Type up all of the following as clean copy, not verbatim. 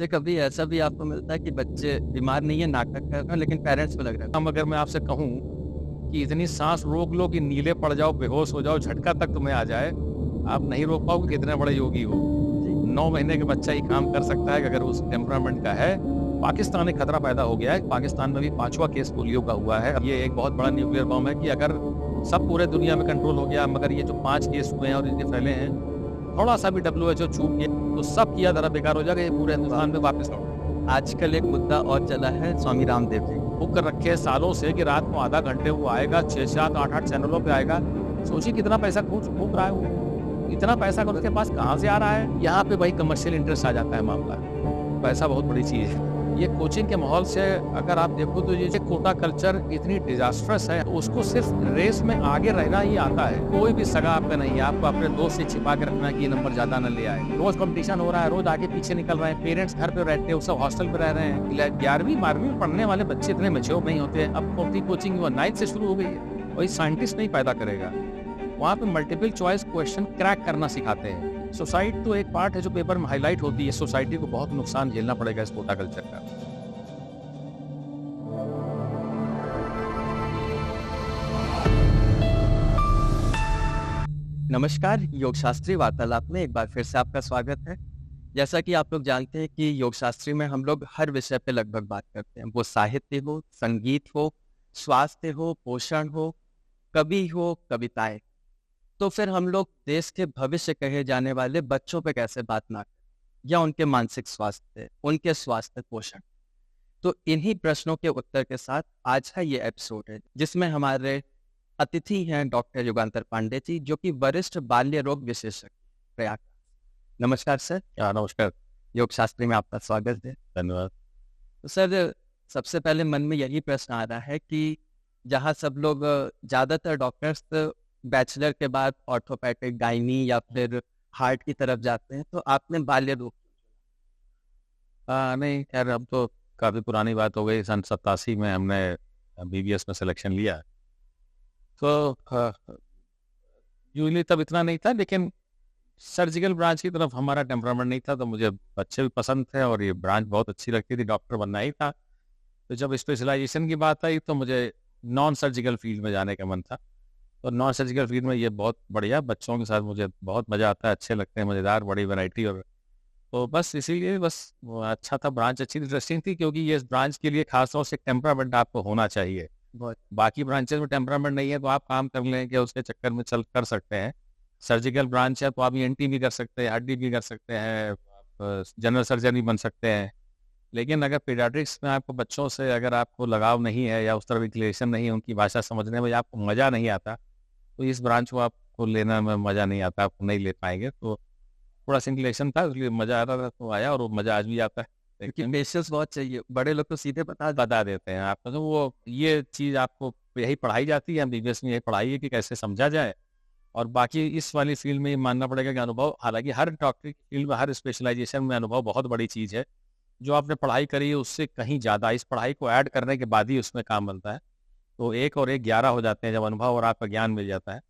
तो कभी ऐसा भी आपको मिलता है कि बच्चे बीमार नहीं है, नाटक कर रहे हैं, लेकिन पेरेंट्स को लग रहा है? हम अगर मैं आपसे कहूँ कि इतनी सांस रोक लो कि नीले पड़ जाओ, बेहोश हो जाओ, झटका तक तुम्हें आ जाए, आप नहीं रोक पाओगे कि इतने बड़े योगी हो। जी। 9 महीने का बच्चा ही काम कर सकता है अगर उस टेम्परामेंट का है। पाकिस्तान में खतरा पैदा हो गया है। पाकिस्तान में भी 5वां केस पोलियो का हुआ है। अब ये एक बहुत बड़ा न्यूक्लियर बॉम्ब है कि अगर सब पूरे दुनिया में कंट्रोल हो गया, मगर ये जो 5 केस हुए हैं और इतने फैले हैं, थोड़ा-सा भी WHO चूक गया तो सब किया धरा बेकार हो जाएगा, ये पूरे हिंदुस्तान में वापस लौट। आजकल एक मुद्दा और चला है स्वामी रामदेव जी। बुक कर रखे हैं सालों से कि रात को आधा घंटे वो आएगा, 6-7, 8-8 चैनलों पे आएगा। सोचिए कितना पैसा फूँक रहा है वो। इतना पैसा अगर उसके पास कहाँ से आ रहा है? यहाँ पे भाई कमर्शियल इंटरेस्ट आ जाता है मामला। पैसा बहुत बड़ी चीज़ है। ये कोचिंग के माहौल से अगर आप देखो तो ये जो कोटा कल्चर इतनी डिजास्ट्रस है, उसको सिर्फ रेस में आगे रहना ही आता है। कोई भी सगा आपका नहीं है, आपको अपने दोस्त से छिपा के रखना कि ये नंबर ज्यादा न ले आए। रोज कंपटीशन हो रहा है, रोज आगे पीछे निकल रहे हैं, पेरेंट्स घर पे रहते हैं, वो सब हॉस्टल पे रह रहे हैं। 11वीं-12वीं में पढ़ने वाले बच्चे इतने मैच्योर नहीं होते हैं। अब कौन सी कोचिंग 9th से शुरू हो गई है, वही साइंटिस्ट नहीं पैदा करेगा। वहाँ पे मल्टीपल चॉइस क्वेश्चन क्रैक करना सिखाते हैं। सोसाइटी तो एक पार्ट है जो पेपर में हाईलाइट होती है। सोसाइटी को बहुत नुकसान झेलना पड़ेगा इस कोटा कल्चर का। नमस्कार, योग शास्त्री वार्तालाप में एक बार फिर से आपका स्वागत है। जैसा कि आप लोग जानते हैं कि योग शास्त्री में हम लोग हर विषय पे लगभग बात करते हैं। वो साहित्य हो, संगीत हो, स्वास्थ्य हो, पोषण हो, कवि हो, कविताएं। तो फिर हम लोग देश के भविष्य कहे जाने वाले बच्चों पे कैसे बात ना करें, या उनके मानसिक स्वास्थ्य, उनके स्वास्थ्य पोषण। तो इन्हीं प्रश्नों के उत्तर के साथ आज का ये एपिसोड है, जिसमें हमारे अतिथि हैं डॉक्टर युगांतर पांडे जी, जो कि वरिष्ठ बाल्य रोग विशेषज्ञ प्रयागराज। नमस्कार सर। नमस्कार। योग शास्त्री में आपका स्वागत है। धन्यवाद। तो सर, सबसे पहले मन में यही प्रश्न आ रहा है कि जहाँ सब लोग ज्यादातर डॉक्टर्स बैचलर के बाद ऑर्थोपैडिक, गायनी या फिर हार्ट की तरफ जाते हैं, तो आपने बाल्य रोग? नहीं खैर, अब तो काफ़ी पुरानी बात हो गई। सन 87 में हमने BBS में सिलेक्शन लिया। तो यूजली तब इतना नहीं था, लेकिन सर्जिकल ब्रांच की तरफ हमारा टेम्परामेंट नहीं था, तो मुझे बच्चे भी पसंद थे और ये ब्रांच बहुत अच्छी लगती थी, डॉक्टर बनना ही था। तो जब स्पेशलाइजेशन की बात आई तो मुझे नॉन सर्जिकल फील्ड में जाने का मन था। तो नॉन सर्जिकल फील्ड में ये बहुत बढ़िया, बच्चों के साथ मुझे बहुत मज़ा आता है, अच्छे लगते हैं, मज़ेदार, बड़ी वैरायटी। और तो बस इसीलिए बस वो अच्छा था, ब्रांच अच्छी इंटरेस्टिंग थी, क्योंकि ये इस ब्रांच के लिए खासतौर से टेम्परामेंट आपको होना चाहिए। बहुत। बाकी ब्रांचेस में टेम्परामेंट नहीं है तो आप काम कर लेंगे, उसके चक्कर में चल कर सकते हैं। सर्जिकल ब्रांच है तो आप ENT भी कर सकते हैं, हड्डी भी कर सकते हैं, आप जनरल सर्जन भी बन सकते हैं। लेकिन अगर पीडियाट्रिक्स में आपको बच्चों से अगर आपको लगाव नहीं है या उस तरह इंक्लिनेशन नहीं है, उनकी भाषा समझने में आपको मज़ा नहीं आता, तो इस ब्रांच को आपको लेने में मज़ा नहीं आता, आप नहीं ले पाएंगे। तो थोड़ा सा इंक्लिनेशन था, इसलिए मज़ा आ रहा था तो आया, और वो मज़ा आज भी आता है। क्योंकि पेशेंस बहुत चाहिए, बड़े लोग तो सीधे बता देते हैं आपको, तो वो ये चीज़ आपको यही पढ़ाई जाती है, MBBS में यही पढ़ाई है कि कैसे समझा जाए। और बाकी इस वाली फील्ड में ये मानना पड़ेगा कि अनुभव, हालांकि हर डॉक्टरी की फील्ड में, हर स्पेशलाइजेशन में अनुभव बहुत बड़ी चीज़ है। जो आपने पढ़ाई करी है उससे कहीं ज़्यादा, इस पढ़ाई को ऐड करने के बाद ही उसमें काम बनता है। तो 1 और 1 11 हो जाते हैं जब अनुभव और आपका ज्ञान मिल जाता है।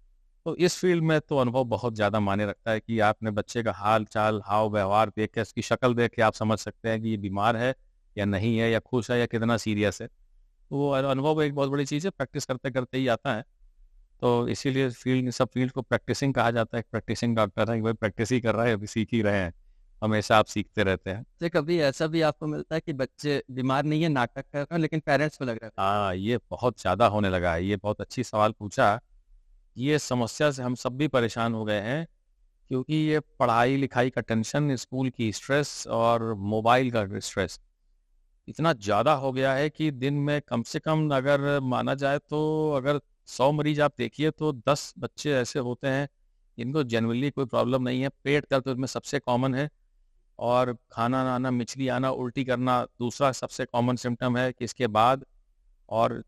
तो इस फील्ड में तो अनुभव बहुत ज़्यादा मायने रखता है कि आपने बच्चे का हाल चाल, हाव व्यवहार देख के, उसकी शक्ल देख के आप समझ सकते हैं कि ये बीमार है या नहीं है, या खुश है, या कितना सीरियस है। तो वो अनुभव एक बहुत बड़ी चीज़ है, प्रैक्टिस करते करते ही आता है। तो इसीलिए सब फील्ड को प्रैक्टिसिंग कहा जाता है। प्रैक्टिसिंग डॉक्टर है कि भाई प्रैक्टिस ही कर रहा है, अभी सीख ही रहे हैं, हमेशा आप सीखते रहते हैं। तो कभी ऐसा भी आपको मिलता है कि बच्चे बीमार नहीं है, नाटक कर रहे हैं, लेकिन पेरेंट्स को लग रहा है? हाँ, ये बहुत ज़्यादा होने लगा है। ये बहुत अच्छी सवाल पूछा। ये समस्या से हम सब भी परेशान हो गए हैं, क्योंकि ये पढ़ाई लिखाई का टेंशन, स्कूल की स्ट्रेस और मोबाइल का स्ट्रेस इतना ज़्यादा हो गया है कि दिन में कम से कम अगर माना जाए तो अगर 100 मरीज आप देखिए तो 10 बच्चे ऐसे होते हैं जिनको जनरली कोई प्रॉब्लम नहीं है। पेट दर्द तो इसमें सबसे कॉमन है, और खाना ना आना, मिचली आना, उल्टी करना दूसरा सबसे कॉमन सिम्टम है कि इसके बाद, और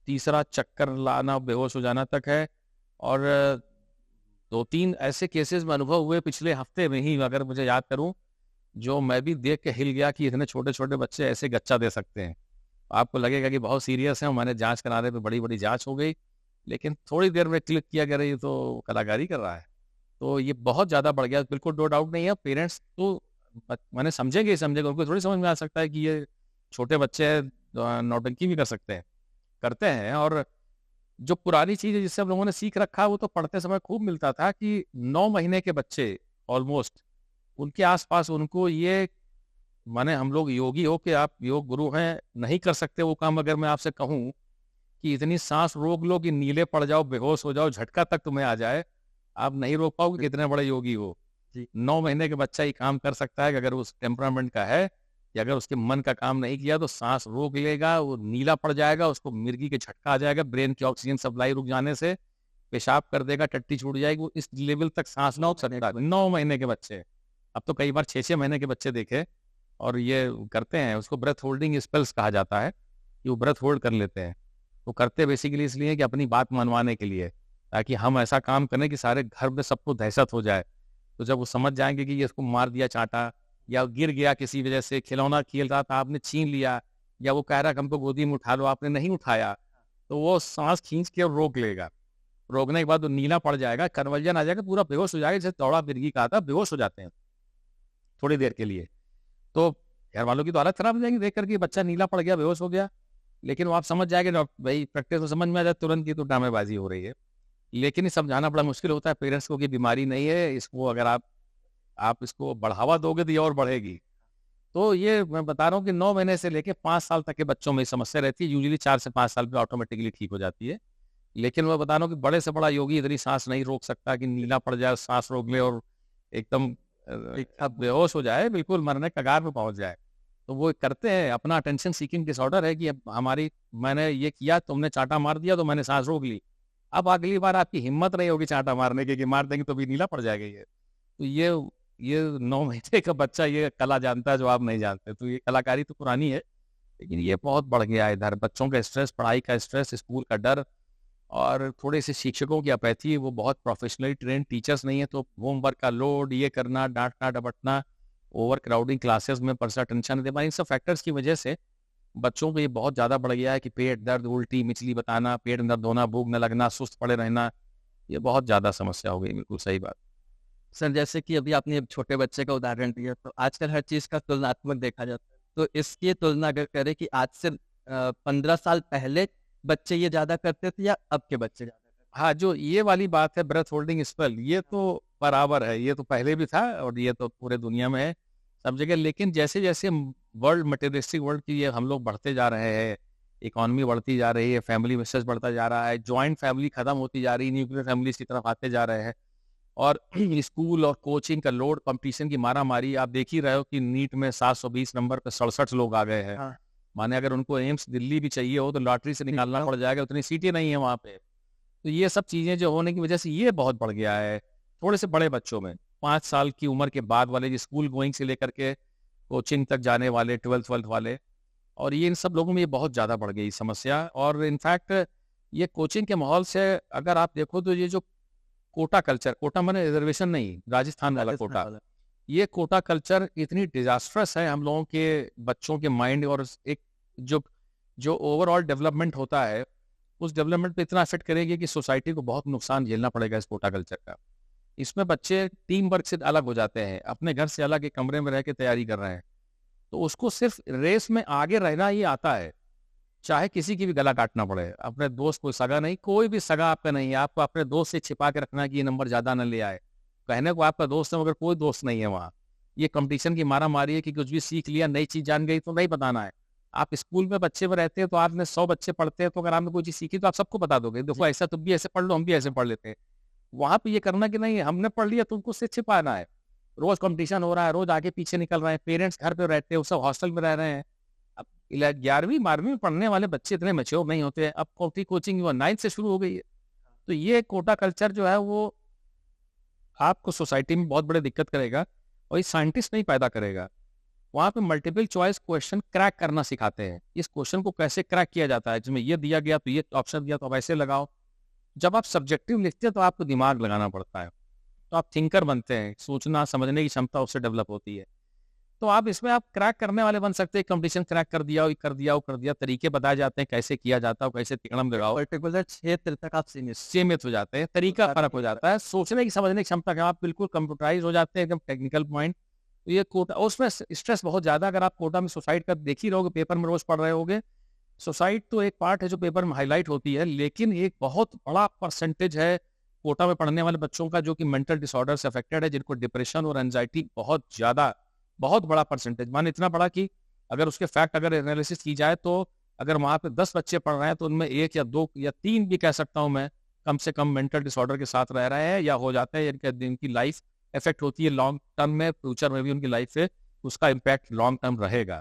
तीसरा चक्कर लाना, बेहोश हो जाना तक है। और 2-3 ऐसे केसेस में अनुभव हुए पिछले हफ्ते में ही, अगर मुझे याद करूं, जो मैं भी देख के हिल गया कि इतने छोटे छोटे बच्चे ऐसे गच्चा दे सकते हैं। आपको लगेगा कि बहुत सीरियस है, मैंने जांच कराने पे बड़ी बड़ी जांच हो गई, लेकिन थोड़ी देर में क्लिक किया कि ये तो कलाकारी कर रहा है। तो ये बहुत ज़्यादा बढ़ गया, बिल्कुल नो डाउट नहीं है। पेरेंट्स तो माने समझेंगे ही समझेंगे, उनको थोड़ी समझ में आ सकता है कि ये छोटे बच्चे हैं, नौटंकी भी कर सकते हैं, करते हैं। और जो पुरानी चीज़ है जिससे हम लोगों ने सीख रखा है, वो तो पढ़ते समय खूब मिलता था कि 9 महीने के बच्चे ऑलमोस्ट, उनके आस-पास उनको ये, माने हम लोग योगी हो के आप योग गुरु हैं, नहीं कर सकते वो काम। अगर मैं आपसे कहूँ कि इतनी साँस रोक लो कि नीले पड़ जाओ, बेहोश हो जाओ, झटका तक तुम्हें आ जाए, आप नहीं रोक पाओगे, कितने बड़े योगी हो। जी। 9 महीने का बच्चा ये काम कर सकता है कि अगर उस टेम्परामेंट का है, या अगर उसके मन का काम नहीं किया तो साँस रोक लेगा, वो नीला पड़ जाएगा, उसको मिर्गी के झटका आ जाएगा, ब्रेन की ऑक्सीजन सप्लाई रुक जाने से पेशाब कर देगा, टट्टी छूट जाएगी, वो इस लेवल तक साँस रोक सकता है। 9 महीने के बच्चे। अब तो कई बार 6-6 महीने के बच्चे देखे और ये करते हैं, उसको ब्रेथ होल्डिंग स्पेल्स कहा जाता है, कि वो ब्रेथ होल्ड कर लेते हैं। वो करते बेसिकली इसलिए कि अपनी बात मनवाने के लिए, ताकि हम ऐसा काम करें कि सारे घर में सबको दहशत हो जाए। तो जब वो समझ जाएँगे कि ये इसको मार दिया चाँटा, या गिर गया किसी वजह से, खिलौना खेल रहा था आपने छीन लिया, या वो कह रहा है कि हमको गोदी में उठा लो, आपने नहीं उठाया, तो वो साँस खींच के रोक लेगा। रोकने के बाद वो नीला पड़ जाएगा, कन्वर्जन आ जाएगा, पूरा बेहोश हो जाएगा, जैसे दौड़ा मिर्गी का आता है, बेहोश हो जाते हैं थोड़ी देर के लिए। तो घर वालों की तो हालत खराब हो जाएगी देख कर के बच्चा नीला पड़ गया, बेहोश हो गया। लेकिन वो आप समझ जाएँगे, भाई प्रैक्टिस में समझ में आ जाए तुरंत की तो ड्रामेबाज़ी हो रही है। लेकिन ये समझाना बड़ा मुश्किल होता है पेरेंट्स को कि बीमारी नहीं है, इसको अगर आप इसको बढ़ावा दोगे तो ये और बढ़ेगी। तो ये मैं बता रहा हूँ कि 9 महीने से लेके 5 साल तक के बच्चों में ये समस्या रहती है, यूजुअली 4 से 5 साल में ऑटोमेटिकली ठीक हो जाती है। लेकिन मैं बता रहा हूँ कि बड़े से बड़ा योगी इतनी साँस नहीं रोक सकता कि नीला पड़ जाए, साँस रोक ले और एकदम बेहोश हो जाए, बिल्कुल मरने के कगार पे पहुँच जाए। तो वो करते हैं, अपना अटेंशन सीकिंग डिसऑर्डर है कि अब मैंने ये किया, तुमने चाँटा मार दिया तो मैंने साँस रोक ली। अब अगली बार आपकी हिम्मत नहीं होगी चाँटा मारने की कि मार देंगे तो भी नीला पड़ जाएगा ये। तो ये 9 महीने का बच्चा ये कला जानता है जो आप नहीं जानते। तो ये कलाकारी तो पुरानी है, लेकिन ये बहुत बढ़ गया है इधर। बच्चों का स्ट्रेस, पढ़ाई का स्ट्रेस, स्कूल का डर और थोड़े से शिक्षकों की अपैथी, वो बहुत प्रोफेशनली ट्रेन्ड टीचर्स नहीं है, तो होमवर्क का लोड, ये करना, डाँटना-डपटना, ओवर क्राउडिंग क्लासेस में पर्सनल अटेंशन दे पाना, इन सब फैक्टर्स की वजह से बच्चों को ये बहुत ज़्यादा बढ़ गया है कि पेट दर्द, उल्टी, मिचली बताना, पेट में दर्द होना, भूख न लगना, सुस्त पड़े रहना, ये बहुत ज़्यादा समस्या हो गई। बिल्कुल सही बात। सर जैसे कि अभी आपने एक छोटे बच्चे का उदाहरण दिया, तो आजकल हर चीज़ का तुलनात्मक देखा जाता है। तो इसकी तुलना अगर करें कि आज से 15 साल पहले बच्चे ये ज़्यादा करते थे या अब के बच्चे ज़्यादा करते हैं? हाँ, जो ये वाली बात है ब्रेथ होल्डिंग स्पेल, ये तो बराबर है, ये तो पहले भी था और ये तो पूरे दुनिया में है, सब जगह। लेकिन जैसे-जैसे वर्ल्ड मटेरियलिस्टिक वर्ल्ड की ये हम लोग बढ़ते जा रहे हैं, इकोनॉमी बढ़ती जा रही है, फैमिली मिसेस बढ़ता जा रहा है, जॉइंट फैमिली खत्म होती जा रही है, न्यूक्लियर फैमिलीज़ की तरफ आते जा रहे हैं और स्कूल और कोचिंग का लोड, कॉम्पिटिशन की मारामारी, आप देख ही रहे हो कि नीट में 720 नंबर पे 67 लोग आ गए हैं। हाँ, माने अगर उनको एम्स दिल्ली भी चाहिए हो तो लॉटरी से निकालना पड़ जाएगा, उतनी सीटें नहीं है वहाँ पे। तो ये सब चीज़ें जो होने की वजह से ये बहुत बढ़ गया है, थोड़े से बड़े बच्चों में। 5 साल की उम्र के बाद वाले जो स्कूल गोइंग से लेकर के कोचिंग तक जाने वाले, 12th-12th वाले, और ये इन सब लोगों में ये बहुत ज़्यादा बढ़ गई समस्या। और इनफैक्ट ये कोचिंग के माहौल से अगर आप देखो तो ये जो कोटा कल्चर, कोटा माने रिजर्वेशन नहीं, राजस्थान वाला राजस्थान कोटा। वाला। ये कोटा कल्चर इतनी डिजास्ट्रस है हम लोगों के बच्चों के माइंड और एक जो जो ओवरऑल डेवलपमेंट होता है, उस डेवलपमेंट पे इतना इफेक्ट करेगी कि सोसाइटी को बहुत नुकसान झेलना पड़ेगा इस कोटा कल्चर का। इसमें बच्चे टीम वर्क से अलग हो जाते हैं, अपने घर से अलग एक कमरे में रह के तैयारी कर रहे हैं। तो उसको सिर्फ रेस में आगे रहना ही आता है, चाहे किसी की भी गला काटना पड़े। अपने दोस्त कोई सगा नहीं, कोई भी सगा आपका नहीं है, आपको अपने दोस्त से छिपा के रखना है कि ये नंबर ज़्यादा न ले आए। कहने को आपका दोस्त है मगर कोई दोस्त नहीं है वहाँ। ये कॉम्पिटिशन की मारामारी है कि कुछ भी सीख लिया, नई चीज़ जान गई तो नहीं बताना है। आप स्कूल में बच्चे में रहते हैं तो आपने 100 बच्चे पढ़ते हैं, तो अगर आपने कोई चीज़ सीखी तो आप सबको बता दोगे, जी, देखो ऐसा तुम भी ऐसे पढ़ लो, हम भी ऐसे पढ़ लेते हैं। वहाँ पे ये करना कि नहीं हमने पढ़ लिया तुमको उससे छिपाना है। रोज़ कॉम्पिटिशन हो रहा है, रोज़ आगे पीछे निकल रहे हैं, पेरेंट्स घर पे रहते हैं, वो सब हॉस्टल में रह रहे हैं। अब 11वीं-12वीं में पढ़ने वाले बच्चे इतने मैच्योर नहीं होते हैं, अब कौन सी कोचिंग 9th से शुरू हो गई है। तो ये कोटा कल्चर जो है वो आपको सोसाइटी में बहुत बड़ी दिक्कत करेगा और ये साइंटिस्ट नहीं पैदा करेगा। वहाँ पे मल्टीपल चॉइस क्वेश्चन क्रैक करना सिखाते हैं। इस क्वेश्चन को कैसे क्रैक किया जाता है, जिसमें ये दिया गया तो ये ऑप्शन दिया तो आप ऐसे लगाओ। जब आप सब्जेक्टिव लिखते हैं तो आपको दिमाग लगाना पड़ता है। तो आप थिंकर बनते हैं, सोचना समझने की क्षमता उससे डेवलप होती है। तो आप इसमें आप क्रैक करने वाले बन सकते हैं, कंपटीशन क्रैक कर दिया, ये कर दिया, वो कर दिया, तरीके बताए जाते हैं कैसे किया जाता है, कैसे तिकड़म लगाओ, पर्टिकुलर क्षेत्र तक आप सीमित हो जाते हैं, तरीका फ़र्क हो जाता है, सोचने की समझने की क्षमता का आप बिल्कुल कंप्यूटराइज़ हो जाते हैं, एकदम टेक्निकल पॉइंट। तो ये कोटा उसमें स्ट्रेस बहुत ज़्यादा, अगर आप कोटा में सुसाइड का देख ही रहोगे, पेपर में रोज़ पढ़ रहे होगे, सुसाइड तो एक पार्ट है जो पेपर में हाईलाइट होती है, लेकिन एक बहुत बड़ा परसेंटेज है कोटा में पढ़ने वाले बच्चों का जो कि मेंटल डिसऑर्डर से अफेक्टेड है, जिनको डिप्रेशन और एंजाइटी बहुत ज़्यादा, बहुत बड़ा परसेंटेज, माने इतना बड़ा कि अगर उसके फैक्ट अगर एनालिसिस की जाए तो अगर वहाँ पे 10 बच्चे पढ़ रहे हैं तो उनमें 1 या 2 या 3 भी कह सकता हूँ मैं, कम से कम मेंटल डिसऑर्डर के साथ रह रहे हैं या हो जाते हैं, जिनकी लाइफ इफेक्ट होती है लॉन्ग टर्म में, फ्यूचर में भी उनकी लाइफ पे उसका इम्पैक्ट लॉन्ग टर्म रहेगा।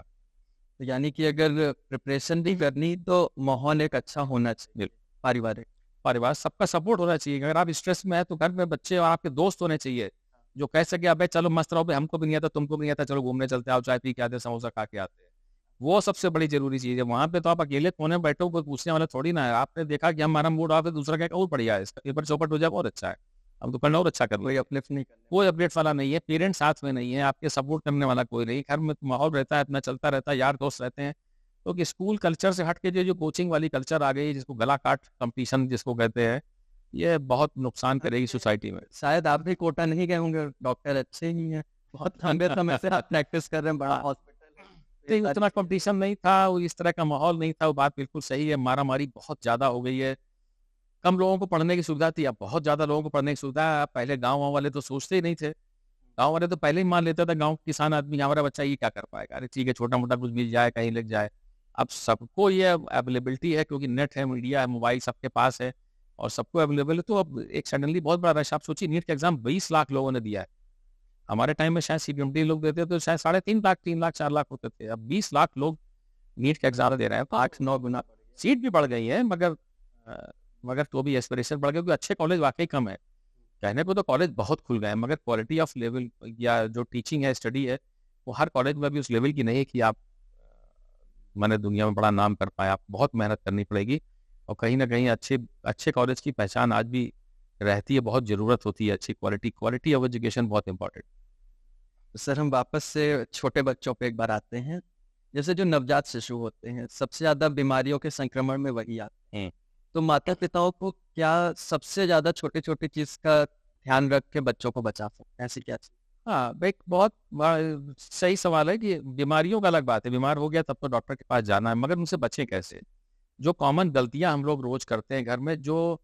तो यानी कि अगर प्रिपरेशन भी करनी तो माहौल एक अच्छा होना चाहिए, पारिवारिक। परिवार सबका सपोर्ट होना चाहिए, अगर आप स्ट्रेस में है तो घर में बच्चे और आपके दोस्त होने चाहिए जो कह सके अबे चलो मस्त रहो, हमको भी नहीं आता, तुमको भी नहीं आता, चलो घूमने चलते, आओ चाय पी के आते, समोसा खा के आते हैं। वो सबसे बड़ी जरूरी चीज है। वहां पे तो आप अकेले कोने में बैठे हो, कोई पूछने वाला थोड़ी ना है। आपने देखा कि हमारा मूड ऑफ है, दूसरा क्या और बढ़िया है, इसका पेपर चौपट हो जाए और अच्छा है, हम तो करना और अच्छा कर कोई लो। अपलिफ्ट नहीं करने कोई अपडेट वाला नहीं है, पेरेंट्स साथ में नहीं है, आपके सपोर्ट करने वाला कोई नहीं, घर में तो माहौल रहता है, अपना चलता रहता है, यार दोस्त रहते हैं। तो कि स्कूल कल्चर से हट के जो जो कोचिंग वाली कल्चर आ गई, जिसको गला काट कंपटीशन जिसको कहते हैं, ये बहुत नुकसान करेगी वाले। सोसाइटी में। शायद आप भी कोटा नहीं गए होंगे, डॉक्टर अच्छे ही हैं, बहुत लंबे समय से आप प्रैक्टिस कर रहे हैं, बड़ा हाँ, हॉस्पिटल है, तो ये नहीं, सारी उतना चीजें। कंपटीशन नहीं था, वो इस तरह का माहौल नहीं था, वो बात बिल्कुल सही है, मारा-मारी बहुत ज़्यादा हो गई है। कम लोगों को पढ़ने की सुविधा थी, अब बहुत ज़्यादा लोगों को पढ़ने की सुविधा है। पहले गाँव वाले तो सोचते ही नहीं थे। गाँव वाले तो पहले ही मान लेते थे, गाँव के किसान आदमी हमारा बच्चा ये क्या कर पाएगा? अरे ठीक है, छोटा-मोटा कुछ मिल जाए, कहीं लग जाए। अब सबको ये अवेलेबिलिटी है क्योंकि नेट है, मीडिया है, मोबाइल सबके पास है और सबको अवेलेबल है, तो अब एक सडनली बहुत बड़ा रश। आप सोचिए नीट का एग्ज़ाम 20 लाख लोगों ने दिया है। हमारे टाइम में शायद सीबीएमटी लोग देते तो शायद 3.5 लाख, 3 लाख, 4 लाख होते थे। अब 20 लाख लोग नीट का एग्ज़ाम दे रहे हैं, तो 8-9 गुना बढ़ गया। सीट भी बढ़ गई है, अ, मगर तो भी एस्पिरेशन बढ़ गया क्योंकि अच्छे कॉलेज वाक़ई कम है। कहने को तो कॉलेज बहुत खुल गए हैं, मगर क्वालिटी ऑफ लेवल या जो टीचिंग है, स्टडी है, वो हर कॉलेज में भी उस लेवल की नहीं है कि आप माने दुनिया में बड़ा नाम कर पाएँ। आप बहुत मेहनत करनी पड़ेगी और कहीं न कहीं अच्छे अच्छे कॉलेज की पहचान आज भी रहती है, बहुत ज़रूरत होती है अच्छी क्वालिटी क्वालिटी ऑफ एजुकेशन बहुत इम्पोर्टेंट। तो सर हम वापस से छोटे बच्चों पे एक बार आते हैं। जैसे जो नवजात शिशु होते हैं, सबसे ज़्यादा बीमारियों के संक्रमण में वही आते हैं। तो माता-पिताओं को क्या सबसे ज़्यादा छोटे-छोटे चीज़ का ध्यान रख के बच्चों को बचा सकते हैं? ऐसी क्या चीज़? हाँ, एक बहुत सही सवाल है कि बीमारियों का अलग बात है, बीमार हो गया तब तो डॉक्टर के पास जाना है, मगर उनसे बचें कैसे? जो कॉमन गलतियाँ हम लोग रोज़ करते हैं घर में, जो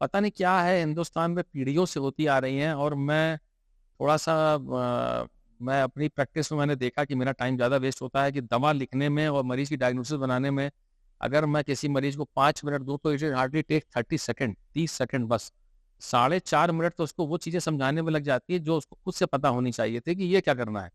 पता नहीं क्या है हिंदुस्तान में पीढ़ियों से होती आ रही हैं, और थोड़ा-सा मैं अपनी प्रैक्टिस में मैंने देखा कि मेरा टाइम ज़्यादा वेस्ट होता है कि दवा लिखने में और मरीज़ की डायग्नोसिस बनाने में। अगर मैं किसी मरीज़ को 5 मिनट दूँ तो it will hardly take 30 second, 30 second बस। साढ़े 4 मिनट तो उसको वो चीज़ें समझाने में लग जाती है जो उसको खुद से पता होनी चाहिए थी कि ये क्या करना है।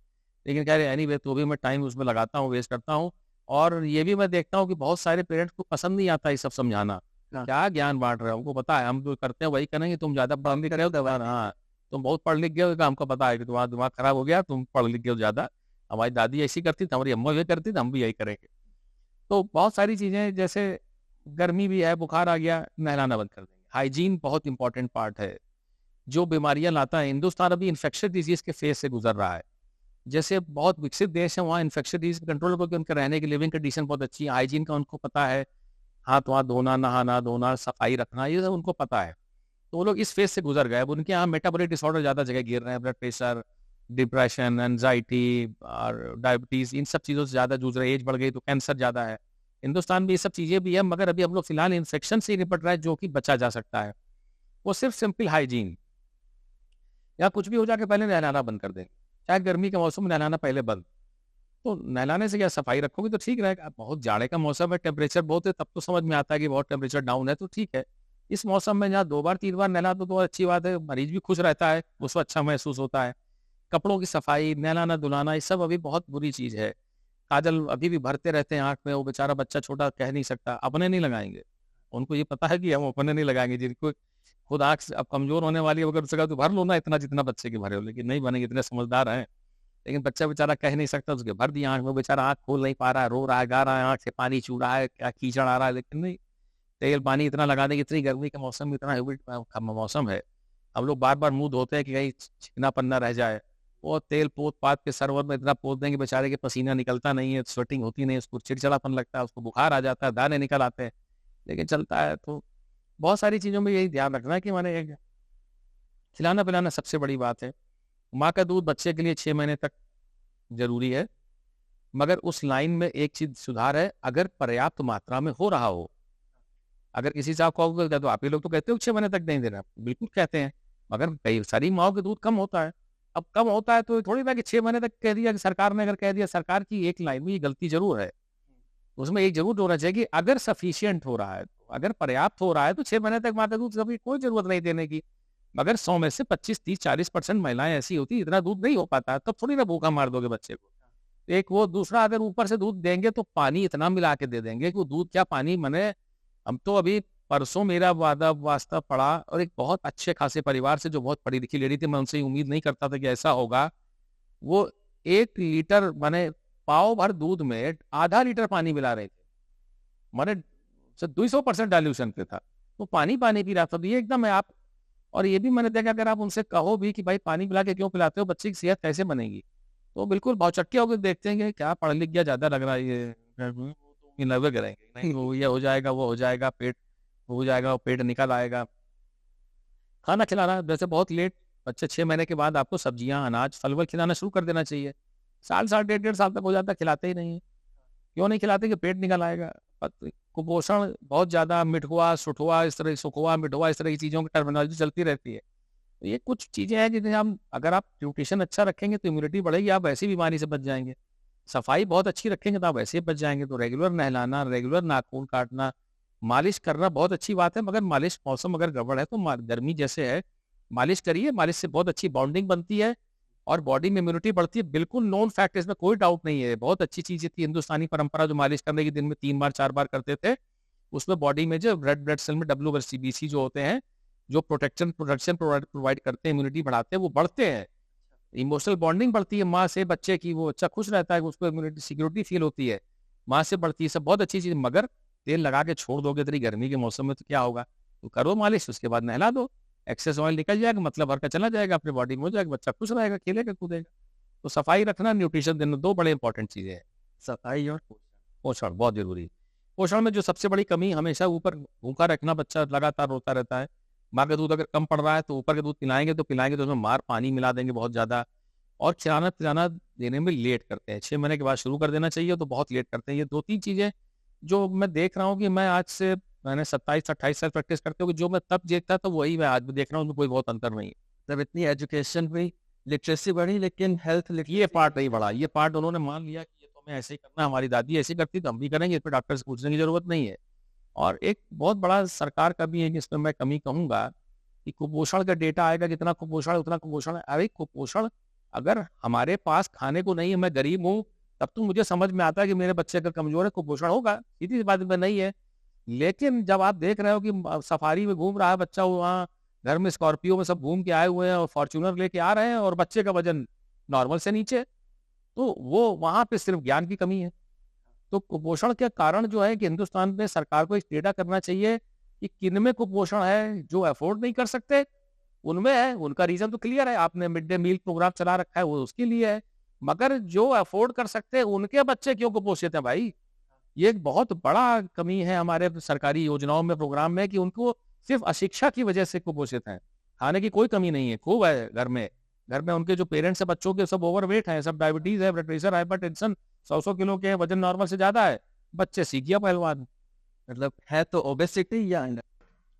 लेकिन कह रहे एनीवे तो भी मैं टाइम उसमें लगाता हूँ, वेस्ट करता हूँ, और ये भी मैं देखता हूँ कि बहुत सारे पेरेंट्स को पसंद नहीं आता ये सब समझाना। हाँ, क्या ज्ञान बाँट रहे हो? हमको पता है, हम जो करते हैं वही करेंगे, तुम ज़्यादा पढ़ हम लिख रहे करें हो दवा हाँ, तुम बहुत पढ़ लिख गए हो, हमको पता है कि तुम्हारा दिमाग खराब हो गया, तुम पढ़ लिख गए हो ज़्यादा। हमारी दादी ऐसी करती थी, हमारी अम्मा ये करती थी, हम भी यही करेंगे। तो बहुत सारी चीज़ें, जैसे गर्मी भी है, बुखार आ गया, नहलाना बंद कर देंगे। हाइजीन बहुत इंपॉर्टेंट पार्ट है। जो बीमारियाँ लाता है, हिंदुस्तान अभी इन्फेक्शियस डिज़ीज़ के फेज़ से गुज़र रहा है। जैसे बहुत विकसित देश हैं, वहाँ इन्फेक्शियस डिज़ीज़ कंट्रोल करके उनके रहने की लिविंग कंडीशन बहुत अच्छी है, हाइजीन का उनको पता है, हाथ-वाथ धोना, नहाना-धोना, सफाई रखना, ये सब उनको पता है। तो वो लोग इस फेज़ से गुज़र गए। अब उनके यहाँ मेटाबॉलिक डिसऑर्डर ज़्यादा जगह गिर रहे हैं, ब्लड प्रेशर, डिप्रेशन, एंग्ज़ायटी और डायबिटीज़, इन सब चीज़ों से ज़्यादा जूझ रहे हैं। एज बढ़ गई तो कैंसर ज़्यादा है। हिंदुस्तान में ये सब चीज़ें भी हैं, मगर अभी हम लोग फिलहाल इन्फेक्शन से ही निपट रहे हैं, जो कि बचा जा सकता है। वो सिर्फ़ सिंपल हाइजीन, या कुछ भी हो जाके पहले नहलाना बंद कर देंगे। चाहे गर्मी के मौसम में नहलाना पहले बंद। तो नहलाने से क्या, सफाई रखोगे तो ठीक रहेगा। अब बहुत जाड़े का मौसम है, टेम्परेचर बहुत है, तब तो समझ में आता है कि बहुत टेम्परेचर डाउन है, तो ठीक है। इस मौसम में जहाँ 2 बार 3 बार नहला दो तो अच्छी बात है, मरीज भी खुश रहता है, उसको अच्छा महसूस होता है। कपड़ों की सफाई, नहलाना-धुलाना, ये सब अभी बहुत बुरी चीज़ है। काजल अभी भी भरते रहते हैं आँख में, वो बेचारा बच्चा छोटा कह नहीं सकता, अपने नहीं लगाएँगे। उनको ये पता है कि हम अपने नहीं लगाएँगे, जिनको खुद आँख से अब कमज़ोर होने वाली है, अगर उससे कहा तो भर लो ना इतना जितना बच्चे के भरे हो, लेकिन नहीं भरेंगे, इतने समझदार हैं। लेकिन बच्चा बेचारा कह नहीं सकता, उसके भर दिया आँख में, बेचारा आँख खोल नहीं पा रहा है, रो रहा है, गा रहा है, आँख से पानी चू रहा है, क्या कीचड़ आ रहा है, लेकिन नहीं, तेल पानी इतना लगा दें, इतनी गर्मी का मौसम में, इतना ह्यूमिड मौसम है। हम लोग बार-बार मुँह धोते हैं कि कहीं चिकनापन ना रह जाए। वो तेल पोत-पात के सरवर में इतना पोत देंगे, बेचारे के पसीना निकलता नहीं है, स्वेटिंग होती नहीं है, उसको चिड़चिड़ापन लगता है, उसको बुखार आ जाता है, दाने निकल आते हैं, लेकिन चलता है। तो बहुत सारी चीज़ों में यही ध्यान रखना है कि माने एक खिलाना-पिलाना सबसे बड़ी बात है। माँ का दूध बच्चे के लिए 6 महीने तक जरूरी है, मगर उस लाइन में एक चीज सुधार है, अगर पर्याप्त मात्रा में हो रहा हो। अगर किसी से आप कहोगे तो आप ही लोग तो कहते हो 6 महीने तक नहीं देना, बिल्कुल कहते हैं, मगर कई सारी माओ के दूध कम होता है। अब कम होता है तो थोड़ी ना कि 6 महीने तक कह दिया कि सरकार ने अगर कह दिया, सरकार की एक लाइन में ये गलती जरूर है, उसमें एक जरूर होना चाहिए कि अगर सफिशियंट हो रहा है, अगर पर्याप्त हो रहा है तो 6 महीने तक माता दूध कभी कोई जरूरत नहीं देने की। मगर 100 में से 25, 30, 40% महिलाएं ऐसी होती, इतना दूध नहीं हो पाता, तब थोड़ी ना भूखा मार दोगे बच्चे को। एक वो, दूसरा अगर ऊपर से दूध देंगे तो पानी इतना मिला के दे देंगे कि वो दूध क्या पानी मने। हम तो अभी परसों मेरा वादा वास्ता पड़ा, और एक बहुत अच्छे खासे परिवार से जो बहुत पढ़ी लिखी लेडी थी, मैं उनसे उम्मीद नहीं करता था कि ऐसा होगा। वो 1 लीटर माने पाव भर दूध में आधा लीटर पानी मिला रहे थे, माने 200% डाइल्यूशन पे था, तो पानी पानी पी रहा था। तो ये एकदम है आप, और ये भी मैंने देखा, अगर आप उनसे कहो भी कि भाई पानी पिला के क्यों पिलाते हो, बच्चे की सेहत कैसे बनेगी, तो बिल्कुल भौचक्के होकर देखते हैं कि क्या पढ़ लिख गया, ज्यादा लग रहा है ये नर्वे करेंगे, नहीं वो ये हो जाएगा, वो हो जाएगा, पेट हो जाएगा, वो पेट निकल आएगा। खाना खिलाना वैसे बहुत लेट, बच्चे 6 महीने के बाद आपको सब्जियां, अनाज, फल वल खिलाना शुरू कर देना चाहिए। साल, साल, 1.5 साल तक हो जाता है, खिलाते ही नहीं है। क्यों नहीं खिलाते कि पेट निकल आएगा। कुपोषण बहुत ज्यादा, मिठुआ, सुठुआ, इस तरह सुखुआ, मिठुआ, इस तरह की चीजों की टर्मिनोलॉजी चलती रहती है। तो ये कुछ चीजें हैं जिन्हें हम, अगर आप न्यूट्रिशन अच्छा रखेंगे तो इम्यूनिटी बढ़ेगी, आप ऐसी बीमारी से बच जाएंगे। सफाई बहुत अच्छी रखेंगे तो आप ऐसे ही बच जाएंगे। तो रेगुलर नहलाना, रेगुलर नाखून काटना, मालिश करना बहुत अच्छी बात है, मगर मालिश, मौसम अगर गड़बड़ है तो गर्मी जैसे है, मालिश करिए, मालिश से बहुत अच्छी बॉन्डिंग बनती है और बॉडी में इम्यूनिटी बढ़ती है। बिल्कुल नॉन फैक्ट, इसमें कोई डाउट नहीं है। बहुत अच्छी चीज थी हिंदुस्तानी परंपरा, जो मालिश करने के दिन में 3 बार 4 बार करते थे। उसमें बॉडी में जो रेड ब्लड सेल में WBC जो होते हैं, जो प्रोटेक्शन प्रोवाइड करते हैं, इम्यूनिटी बढ़ाते हैं, वो बढ़ते हैं। इमोशनल बॉन्डिंग बढ़ती है माँ से बच्चे की, वो बच्चा खुश रहता है, उसको इम्यूनिटी सिक्योरिटी फील होती है, माँ से बढ़ती है। सब बहुत अच्छी चीज, मगर तेल लगा के छोड़ दोगे तेरी गर्मी के मौसम में तो क्या होगा। तो करो मालिश, उसके बाद नहला दो, एक्सेस ऑयल निकल जाएगा, मतलब भर का चला जाएगा, अपने बॉडी में हो जाएगा, बच्चा खुश रहेगा, खेलेगा कूदेगा। तो सफाई रखना, न्यूट्रिशन देना, 2 बड़े इंपॉर्टेंट चीजें हैं। सफाई और पोषण बहुत जरूरी है। पोषण में जो सबसे बड़ी कमी, हमेशा ऊपर भूखा रखना, बच्चा लगातार रोता रहता है। माँ का दूध अगर कम पड़ रहा है तो ऊपर के दूध पिलाएंगे तो उसमें मार पानी मिला देंगे बहुत ज्यादा, और खिलाना पिलाना देने में लेट करते हैं। 6 महीने के बाद शुरू कर देना चाहिए, तो बहुत लेट करते हैं। ये 2-3 चीजें जो मैं देख रहा हूँ कि मैं आज से, मैंने 27-28 साल प्रैक्टिस करते हुए जो मैं तब देखता था वही मैं आज भी देख रहा हूँ, कोई बहुत अंतर नहीं है। तब इतनी एजुकेशन हुई, लिटरेसी बढ़ी, लेकिन हेल्थ ये पार्ट नहीं बढ़ा, ये पार्ट उन्होंने मान लिया कि ये तो हमें ऐसे ही करना, हमारी दादी ऐसे करती तो हम भी करेंगे, इस पर डॉक्टर से पूछने की जरूरत नहीं है। और एक बहुत बड़ा सरकार का भी है, जिसमें मैं कमी कहूंगा कि कुपोषण का डेटा आएगा, कितना कुपोषण है उतना कुपोषण है। अरे कुपोषण, अगर हमारे पास खाने को नहीं है, मैं गरीब हूँ, तब तो मुझे समझ में आता है कि मेरे बच्चे अगर कमजोर है, कुपोषण होगा, सीधी सी बात में नहीं है। लेकिन जब आप देख रहे हो कि सफारी में घूम रहा है बच्चा, वहाँ घर में स्कॉर्पियो में सब घूम के आए हुए हैं और फॉर्च्यूनर लेके आ रहे हैं, और बच्चे का वजन नॉर्मल से नीचे, तो वो वहां पे सिर्फ ज्ञान की कमी है। तो कुपोषण के कारण जो है कि हिंदुस्तान में सरकार को एक डेटा करना चाहिए कि किन में कुपोषण है, जो अफोर्ड नहीं कर सकते उनमें है, उनका रीजन तो क्लियर है, आपने मिड डे मील प्रोग्राम चला रखा है, वो उसके लिए है। मगर जो अफोर्ड कर सकते हैं उनके बच्चे क्यों कुपोषित हैं भाई। ये एक बहुत बड़ा कमी है हमारे सरकारी योजनाओं में, प्रोग्राम में, कि उनको सिर्फ अशिक्षा की वजह से कुपोषित हैं। खाने की कोई कमी नहीं है, खूब है घर में उनके जो पेरेंट्स है बच्चों के, सब ओवरवेट हैं, सब डायबिटीज है, ब्लड प्रेशर, हाइपरटेंशन, 100 किलो के, वजन नॉर्मल से ज्यादा है, बच्चे सीख गया पहलवान। मतलब है तो ओबेसिटी या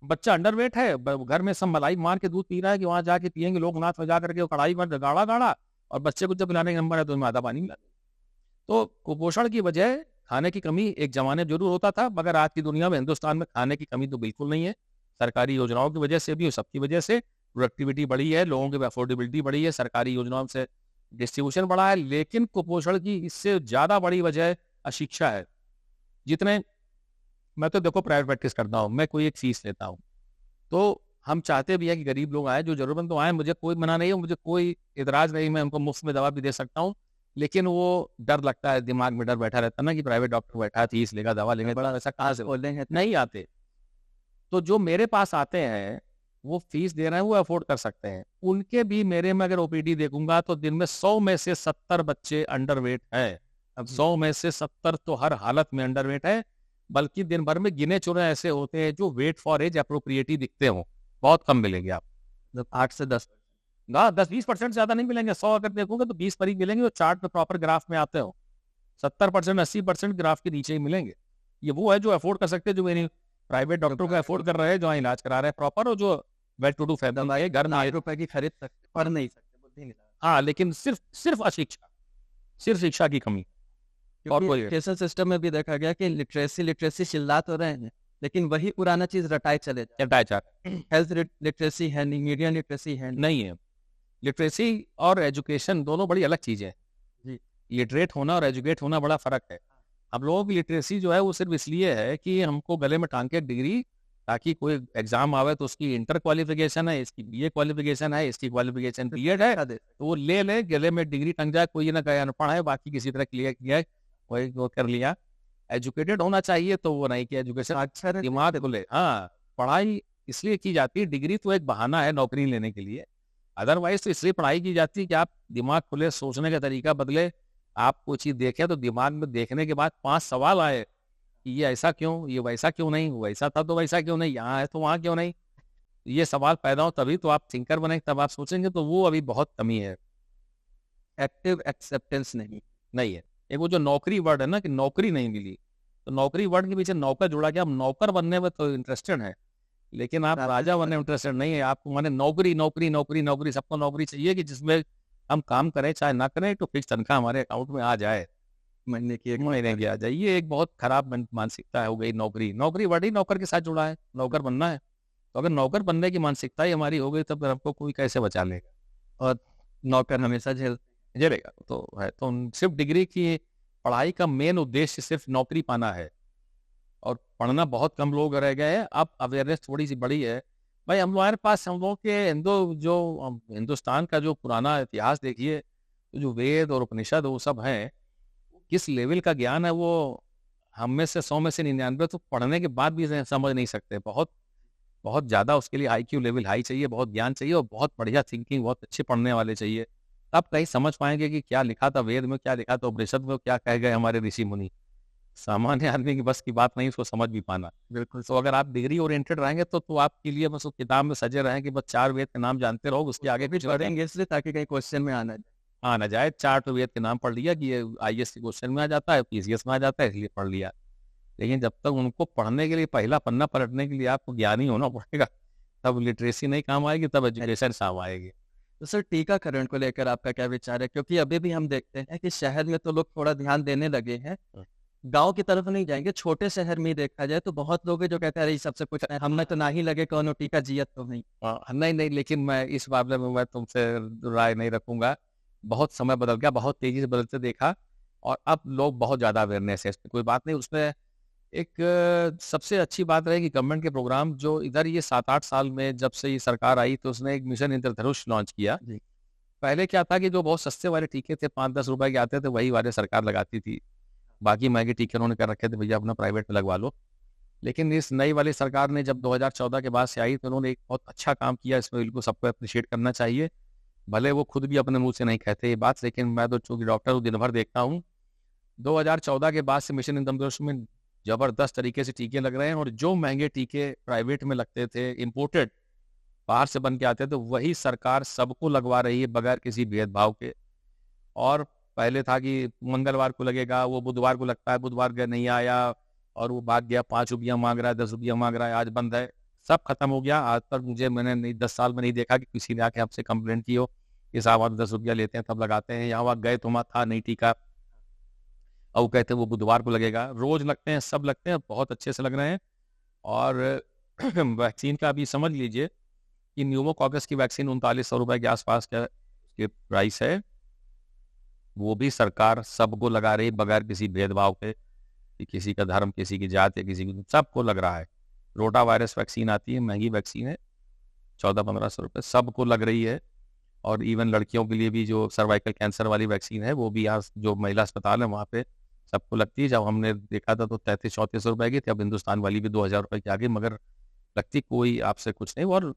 बच्चा अंडरवेट है, घर में सब मलाई मार के दूध पी रहा है कि वहां जाके पियेंगे लोकनाथ में जाकर के, कढ़ाई में गाढ़ा गाढ़ा, और बच्चे को जब पिलाने का नंबर है तो उसमें आधा पानी मिला। तो कुपोषण की वजह खाने की कमी एक जमाने में जरूर होता था, मगर आज की दुनिया में, हिंदुस्तान में खाने की कमी तो बिल्कुल नहीं है। सरकारी योजनाओं की वजह से भी और सबकी वजह से प्रोडक्टिविटी बढ़ी है, लोगों की अफोर्डेबिलिटी बढ़ी है, सरकारी योजनाओं से डिस्ट्रीब्यूशन बढ़ा है। लेकिन कुपोषण की इससे ज्यादा बड़ी वजह अशिक्षा है। जितने, मैं तो देखो प्राइवेट प्रैक्टिस करता हूँ, मैं कोई एक फीस लेता हूँ, तो हम चाहते भी है कि गरीब लोग आए, जो जरूरतमंद तो आए, मुझे कोई मना नहीं है, मुझे कोई इतराज नहीं, मैं उनको मुफ्त में दवा भी दे सकता हूँ। लेकिन वो डर लगता है, दिमाग में डर बैठा रहता है ना कि प्राइवेट डॉक्टर बैठा है, फीस लेगा, दवा लेंगे, बड़ा ऐसा कहाँ से बोलेंगे नहीं आते। तो जो मेरे पास आते हैं वो फीस दे रहे हैं, वो अफोर्ड कर सकते हैं, उनके भी मेरे में अगर ओपीडी देखूंगा तो दिन में 100 में से 70 बच्चे अंडरवेट है। अब 100 में से 70 तो हर हालत में अंडरवेट है, बल्कि दिन भर में गिने चुने ऐसे होते हैं जो वेट फॉर एज अप्रोप्रिएट ही दिखते हो, बहुत कम मिलेंगे आप, मतलब 8 से 10। ना 10-20% ज्यादा नहीं मिलेंगे, 100 अगर देखोगे तो 20 मरीज मिलेंगे जो चार्ट पे प्रॉपर ग्राफ में आते हो। 70% 80% ग्राफ के नीचे ही मिलेंगे। ये वो है जो अफोर्ड कर सकते हैं, जो मेरी प्राइवेट डॉक्टरों को अफोर्ड कर रहे हैं, जो यहाँ इलाज करा रहे हैं प्रॉपर, और जो वेल टू डू फैमिली है घर में लाख रुपए की खरीद सकते पढ़ नहीं सकते, बुद्धि नहीं लगा। हाँ, लेकिन सिर्फ सिर्फ अशिक्षा, सिर्फ शिक्षा की कमी और क्योंकि कोई एजुकेशन सिस्टम में भी देखा गया कि लिटरेसी लिटरेसी चिल्ला तो रहे हैं, लेकिन वही पुराना चीज रटाए चले जाए। अटैच हेल्थ लिटरेसी है नहीं, मीडिया लिटरेसी है नहीं। नहीं है। लिटरेसी और एजुकेशन दोनों बड़ी अलग चीजें हैं। जी। लिटरेट होना और एजुकेट होना बड़ा फर्क है। हम लोगों की लिटरेसी जो है वो सिर्फ इसलिए है कि हमको गले में टांग के डिग्री, ताकि कोई एग्जाम आवे तो उसकी इंटर क्वालिफिकेशन है, इसकी बीए क्वालिफिकेशन है, इसकी क्वालिफिकेशन बीएड है, तो वो ले ले, गले में डिग्री टंग जाए, कोई ना कहे अनपढ़ है, बाकी किसी तरह क्लियर किया है, वही वो कर लिया। एजुकेटेड होना चाहिए तो वो नहीं कि एजुकेशन अक्षर दिमाग खुले। हाँ, पढ़ाई इसलिए की जाती है, डिग्री तो एक बहाना है नौकरी लेने के लिए, अदरवाइज तो इसलिए पढ़ाई की जाती है कि आप दिमाग खुले, सोचने का तरीका बदले, आप कोई चीज देखें तो दिमाग में देखने के बाद 5 सवाल आए कि ये ऐसा क्यों, ये वैसा क्यों नहीं, वैसा था तो वैसा क्यों नहीं, यहाँ है तो वहां क्यों नहीं। ये सवाल पैदा हो तभी तो आप थिंकर बने, तब आप सोचेंगे, तो वो अभी बहुत कमी है। एक्टिव एक्सेप्टेंस नहीं। नहीं है। एक वो जो नौकरी वर्ड है ना, कि नौकरी नहीं मिली, तो नौकरी वर्ड के पीछे नौकर जुड़ा गया। आप नौकर बनने में तो इंटरेस्टेड है, लेकिन आप राजा बनने में इंटरेस्टेड नहीं है। आपको माने नौकरी नौकरी नौकरी नौकरी, सबको नौकरी चाहिए कि जिसमें हम काम करें चाहे ना करें, तो फिक्स तनख्वाह हमारे अकाउंट में आ जाए, महीने की एक महीने की आ जाए। ये एक बहुत खराब मानसिकता हो गई। नौकरी, नौकरी वर्ड ही नौकर के साथ जुड़ा है, नौकर बनना है। तो अगर नौकर बनने की मानसिकता ही हमारी हो गई, तब फिर हमको कोई कैसे बचा लेगा। और नौकर हमेशा झेलेगा तो है। तो सिर्फ डिग्री की पढ़ाई का मेन उद्देश्य सिर्फ नौकरी पाना है, और पढ़ना बहुत कम लोग रह गए हैं। अब अवेयरनेस थोड़ी सी बड़ी है। भाई हम हमारे पास, हम लोग के हिंदुस्तान का जो पुराना इतिहास देखिए, तो जो वेद और उपनिषद वो सब हैं, किस लेवल का ज्ञान है वो हम में से 100 में से 99 तो पढ़ने के बाद भी समझ नहीं सकते। बहुत बहुत ज्यादा उसके लिए आईक्यू लेवल हाई चाहिए, बहुत ज्ञान चाहिए, और बहुत बढ़िया थिंकिंग, बहुत अच्छे पढ़ने वाले चाहिए, तब कहीं समझ पाएंगे कि क्या लिखा था वेद में, क्या लिखा था उपनिषद में, क्या कह गए हमारे ऋषि मुनि। सामान्य आदमी की बस की बात नहीं उसको समझ भी पाना। बिल्कुल। तो अगर आप डिग्री ओरिएंटेड रहेंगे तो आपके लिए बस उस किताब में सजे रहें कि बस 4 वेद के नाम जानते रहो, उसके आगे भी कुछ पढ़ेंगे इसलिए ताकि कहीं क्वेश्चन में आना जाए। ना जाए। 4 तो वेद के नाम पढ़ लिया कि ये आईएएस के क्वेश्चन में आ जाता है, पीसीएस में आ जाता है, इसलिए पढ़ लिया। लेकिन जब तक उनको पढ़ने के लिए, पहला पन्ना पलटने के लिए आपको ज्ञानी होना पड़ेगा, तब लिटरेसी नहीं काम आएगी, तब एजुकेशन काम आएगी। तो सर टीकाकरण को लेकर आपका क्या विचार है? क्योंकि अभी भी हम देखते हैं कि शहर में तो लोग थोड़ा ध्यान देने लगे हैं, गांव की तरफ नहीं जाएंगे। छोटे शहर में ही देखा जाए तो बहुत लोग हैं जो कहते हैं अरे सबसे कुछ हमें तो ना ही लगे कौन टीका जियत तो नहीं। नहीं नहीं, लेकिन मैं इस मामले में मैं तुमसे राय नहीं रखूंगा। बहुत समय बदल गया, बहुत तेजी से बदलते देखा, और अब लोग बहुत ज्यादा अवेयरनेस है इसमें, कोई बात नहीं। उसमें एक सबसे अच्छी बात रही कि गवर्नमेंट के प्रोग्राम जो इधर ये 7-8 साल में जब से ये सरकार आई, तो उसने एक मिशन इंद्रधनुष लॉन्च किया। जी। पहले क्या था कि जो बहुत सस्ते वाले टीके थे, 5-10 रुपए के आते थे, वही वाले सरकार लगाती थी। बाकी महंगे टीके उन्होंने कर रखे थे, भैया अपना प्राइवेट में लगवा लो। लेकिन इस नई वाली सरकार ने जब 2014 के बाद से आई, तो उन्होंने एक बहुत अच्छा काम किया। इसमें बिल्कुल सबको अप्रिशिएट करना चाहिए। भले वो खुद भी अपने मुंह से नहीं कहते ये बात, लेकिन मैं तो चूंकि डॉक्टर हूँ, दिन भर देखता हूँ। 2014 के बाद से मिशन इंद्रधनुष में जबरदस्त तरीके से टीके लग रहे हैं, और जो महंगे टीके प्राइवेट में लगते थे, इम्पोर्टेड बाहर से बन के आते थे, वही सरकार सबको लगवा रही है बगैर किसी भेदभाव के। और पहले था कि मंगलवार को लगेगा, वो बुधवार को लगता है, बुधवार का नहीं आया और वो भाग गया, 5 रुपया मांग रहा है, 10 रुपया मांग रहा है, आज बंद है। सब खत्म हो गया। आज तक मैंने नहीं 10 साल में नहीं देखा कि किसी ने आके आपसे कंप्लेंट की हो कि साहब आप 10 रुपया लेते हैं तब लगाते हैं, यहाँ वहाँ गए तो वहाँ था नहीं टीका, और वो कहते हैं वो बुधवार को लगेगा। रोज लगते हैं, सब लगते हैं, बहुत अच्छे से लग रहे हैं। और वैक्सीन का अभी समझ लीजिए कि न्यूमोकॉकस की वैक्सीन 3900 रुपए के आसपास का उसके प्राइस है। वो भी सरकार सबको लगा रही बगैर किसी भेदभाव के, कि किसी का धर्म, किसी की जात या किसी की, सबको लग रहा है। रोटा वायरस वैक्सीन आती है, महंगी वैक्सीन है, 1400-1500 रुपये, सबको लग रही है। और इवन लड़कियों के लिए भी जो सर्वाइकल कैंसर वाली वैक्सीन है, वो भी यहाँ जो महिला अस्पताल है वहाँ पे सबको लगती है। जब हमने देखा था तो 3300-3400 रुपए की थी, अब हिंदुस्तान वाली भी 2000 रुपए की आ गई, मगर लगती कोई आपसे कुछ नहीं। और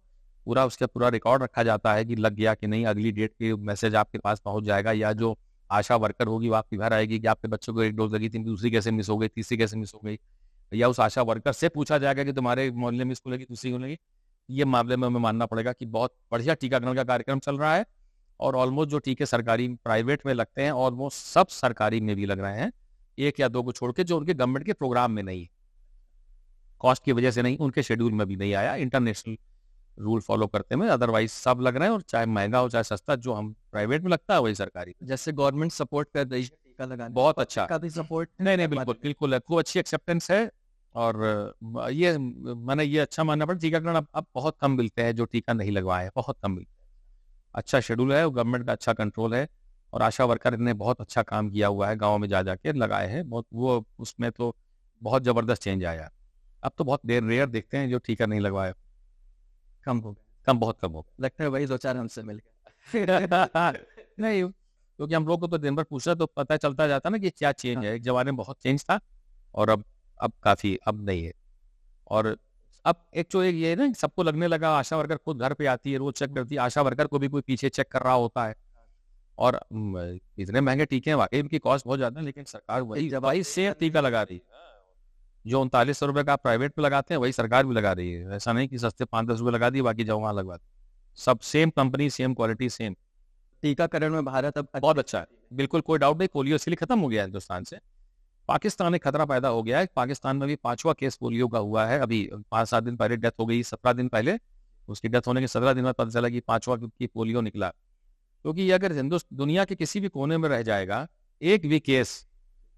पूरा उसका पूरा रिकॉर्ड रखा जाता है कि लग गया कि नहीं, अगली डेट के मैसेज आपके पास पहुंच जाएगा, या जो आशा वर्कर होगी वो आपके घर आएगी कि आपके बच्चों को 1 डोज लगी थी, दूसरी कैसे मिस हो गई, तीसरी कैसे मिस हो गई, या उस आशा वर्कर से पूछा जाएगा कि तुम्हारे मोहल्ले में इसको लगी, दूसरी को लगी। ये मामले में हमें मानना पड़ेगा कि बहुत बढ़िया टीकाकरण का कार्यक्रम चल रहा है और ऑलमोस्ट जो टीके सरकारी प्राइवेट में लगते हैं ऑलमोस्ट सब सरकारी में भी लग रहे हैं, 1 या 2 को छोड़ के, जो उनके गवर्नमेंट के प्रोग्राम में नहीं, कॉस्ट की वजह से नहीं, उनके शेड्यूल में भी नहीं आया, इंटरनेशनल रूल फॉलो करते हुए, अदरवाइज सब लग रहे हैं और चाहे महंगा हो चाहे सस्ता, जो हम प्राइवेट में लगता है वही सरकारी। जैसे गवर्नमेंट सपोर्ट कर रही है टीका लगाने बहुत अच्छा का भी सपोर्ट नहीं बिल्कुल बिल्कुल है, खूब अच्छी एक्सेप्टेंस है और ये मैंने ये अच्छा मानना पड़ा। टीकाकरण अब बहुत कम मिलते हैं जो टीका नहीं लगवाए, बहुत कम मिलते हैं। अच्छा शेड्यूल है, गवर्नमेंट का अच्छा कंट्रोल है और आशा वर्कर ने बहुत अच्छा काम किया हुआ है, गाँव में जा जाके लगाए हैं बहुत, वो उसमें तो बहुत जबरदस्त चेंज आया। अब तो बहुत रेयर देखते हैं जो टीका नहीं लगवाए, कम हो गया, कम बहुत कम हो गया। लगता है वही 2-4 हमसे मिल गए। नहीं, क्योंकि हम लोग को तो दिन भर पूछा तो पता चलता जाता ना कि क्या चेंज है। एक जमाने में बहुत चेंज था और अब काफी अब नहीं है। और अब एक जो ये है ना, सबको लगने लगा, आशा वर्कर खुद घर पे आती है, रोज चेक करती है, आशा वर्कर को भी कोई पीछे चेक कर रहा होता है। और इतने महंगे टीके हैं, वाकई इनकी कॉस्ट बहुत ज्यादा है, लेकिन सरकार वही सेम टीका लगा रही है। जो 3900 रुपए का आप प्राइवेट में लगाते हैं वही सरकार भी लगा रही है। ऐसा नहीं कि सस्ते 5-10 रुपए लगा दिए बाकी जाओ वहां लगवा दी, सब same company, same quality, same. टीकाकरण में भारत अब बहुत अच्छा है, बिल्कुल कोई डाउट नहीं। पोलियो इसलिए खत्म हो गया है हिंदुस्तान से, पाकिस्तान में खतरा पैदा हो गया है। पाकिस्तान में भी 5वां केस पोलियो का हुआ है, अभी 5-7 दिन पहले डेथ हो गई, 17 दिन पहले उसकी डेथ होने के 17 दिन बाद पता चला कि 5वां की पोलियो निकला। क्योंकि ये अगर दुनिया के किसी भी कोने में रह जाएगा एक भी केस,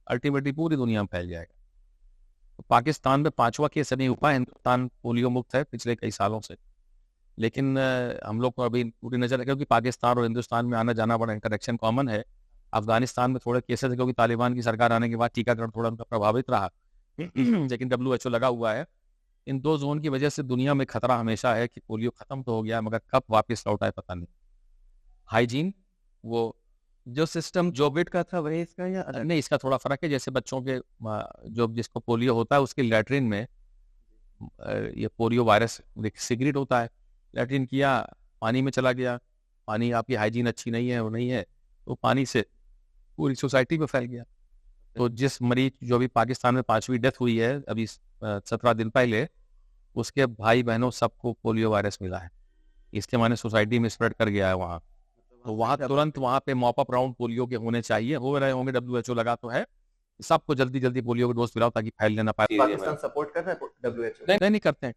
अल्टीमेटली पूरी दुनिया में फैल जाएगा। तो पाकिस्तान में 5वां केस नहीं हुआ, हिंदुस्तान पोलियो मुक्त है पिछले कई सालों से। लेकिन हम लोग को अभी पूरी नजर है, क्योंकि पाकिस्तान और हिंदुस्तान में आना जाना बड़ा इंटरेक्शन कॉमन है। अफगानिस्तान में थोड़े केसेस है क्योंकि तालिबान की सरकार आने के बाद टीकाकरण थोड़ा उनका प्रभावित रहा, लेकिन WHO लगा हुआ है। इन 2 जोन की वजह से दुनिया में खतरा हमेशा है कि पोलियो खत्म तो हो गया मगर कब वापस लौटा है पता नहीं। हाइजीन, वो जो सिस्टम कोविड का था वही इसका या अलग? नहीं, इसका थोड़ा फर्क है। जैसे बच्चों के जो जिसको पोलियो होता है उसके लैट्रिन में ये पोलियो वायरस सिगरेट होता है, लैट्रिन किया, पानी में चला गया, पानी आपकी हाइजीन अच्छी नहीं है, वो नहीं है, तो पानी से पूरी सोसाइटी में फैल गया। तो जिस मरीज जो अभी पाकिस्तान में 5वीं डेथ हुई है अभी 17 दिन पहले, उसके भाई बहनों सबको पोलियो वायरस मिला है। इसके माने सोसाइटी में स्प्रेड कर गया है वहाँ। तो वहाँ तुरंत वहाँ पे मॉप अप राउंड पोलियो के होने चाहिए, हो रहे होंगे, WHO लगा तो है। सबको जल्दी जल्दी पोलियो की डोज पिलाओ ताकि फैलने ना पाए। पाकिस्तान सपोर्ट कर रहा है WHO? नहीं करते हैं,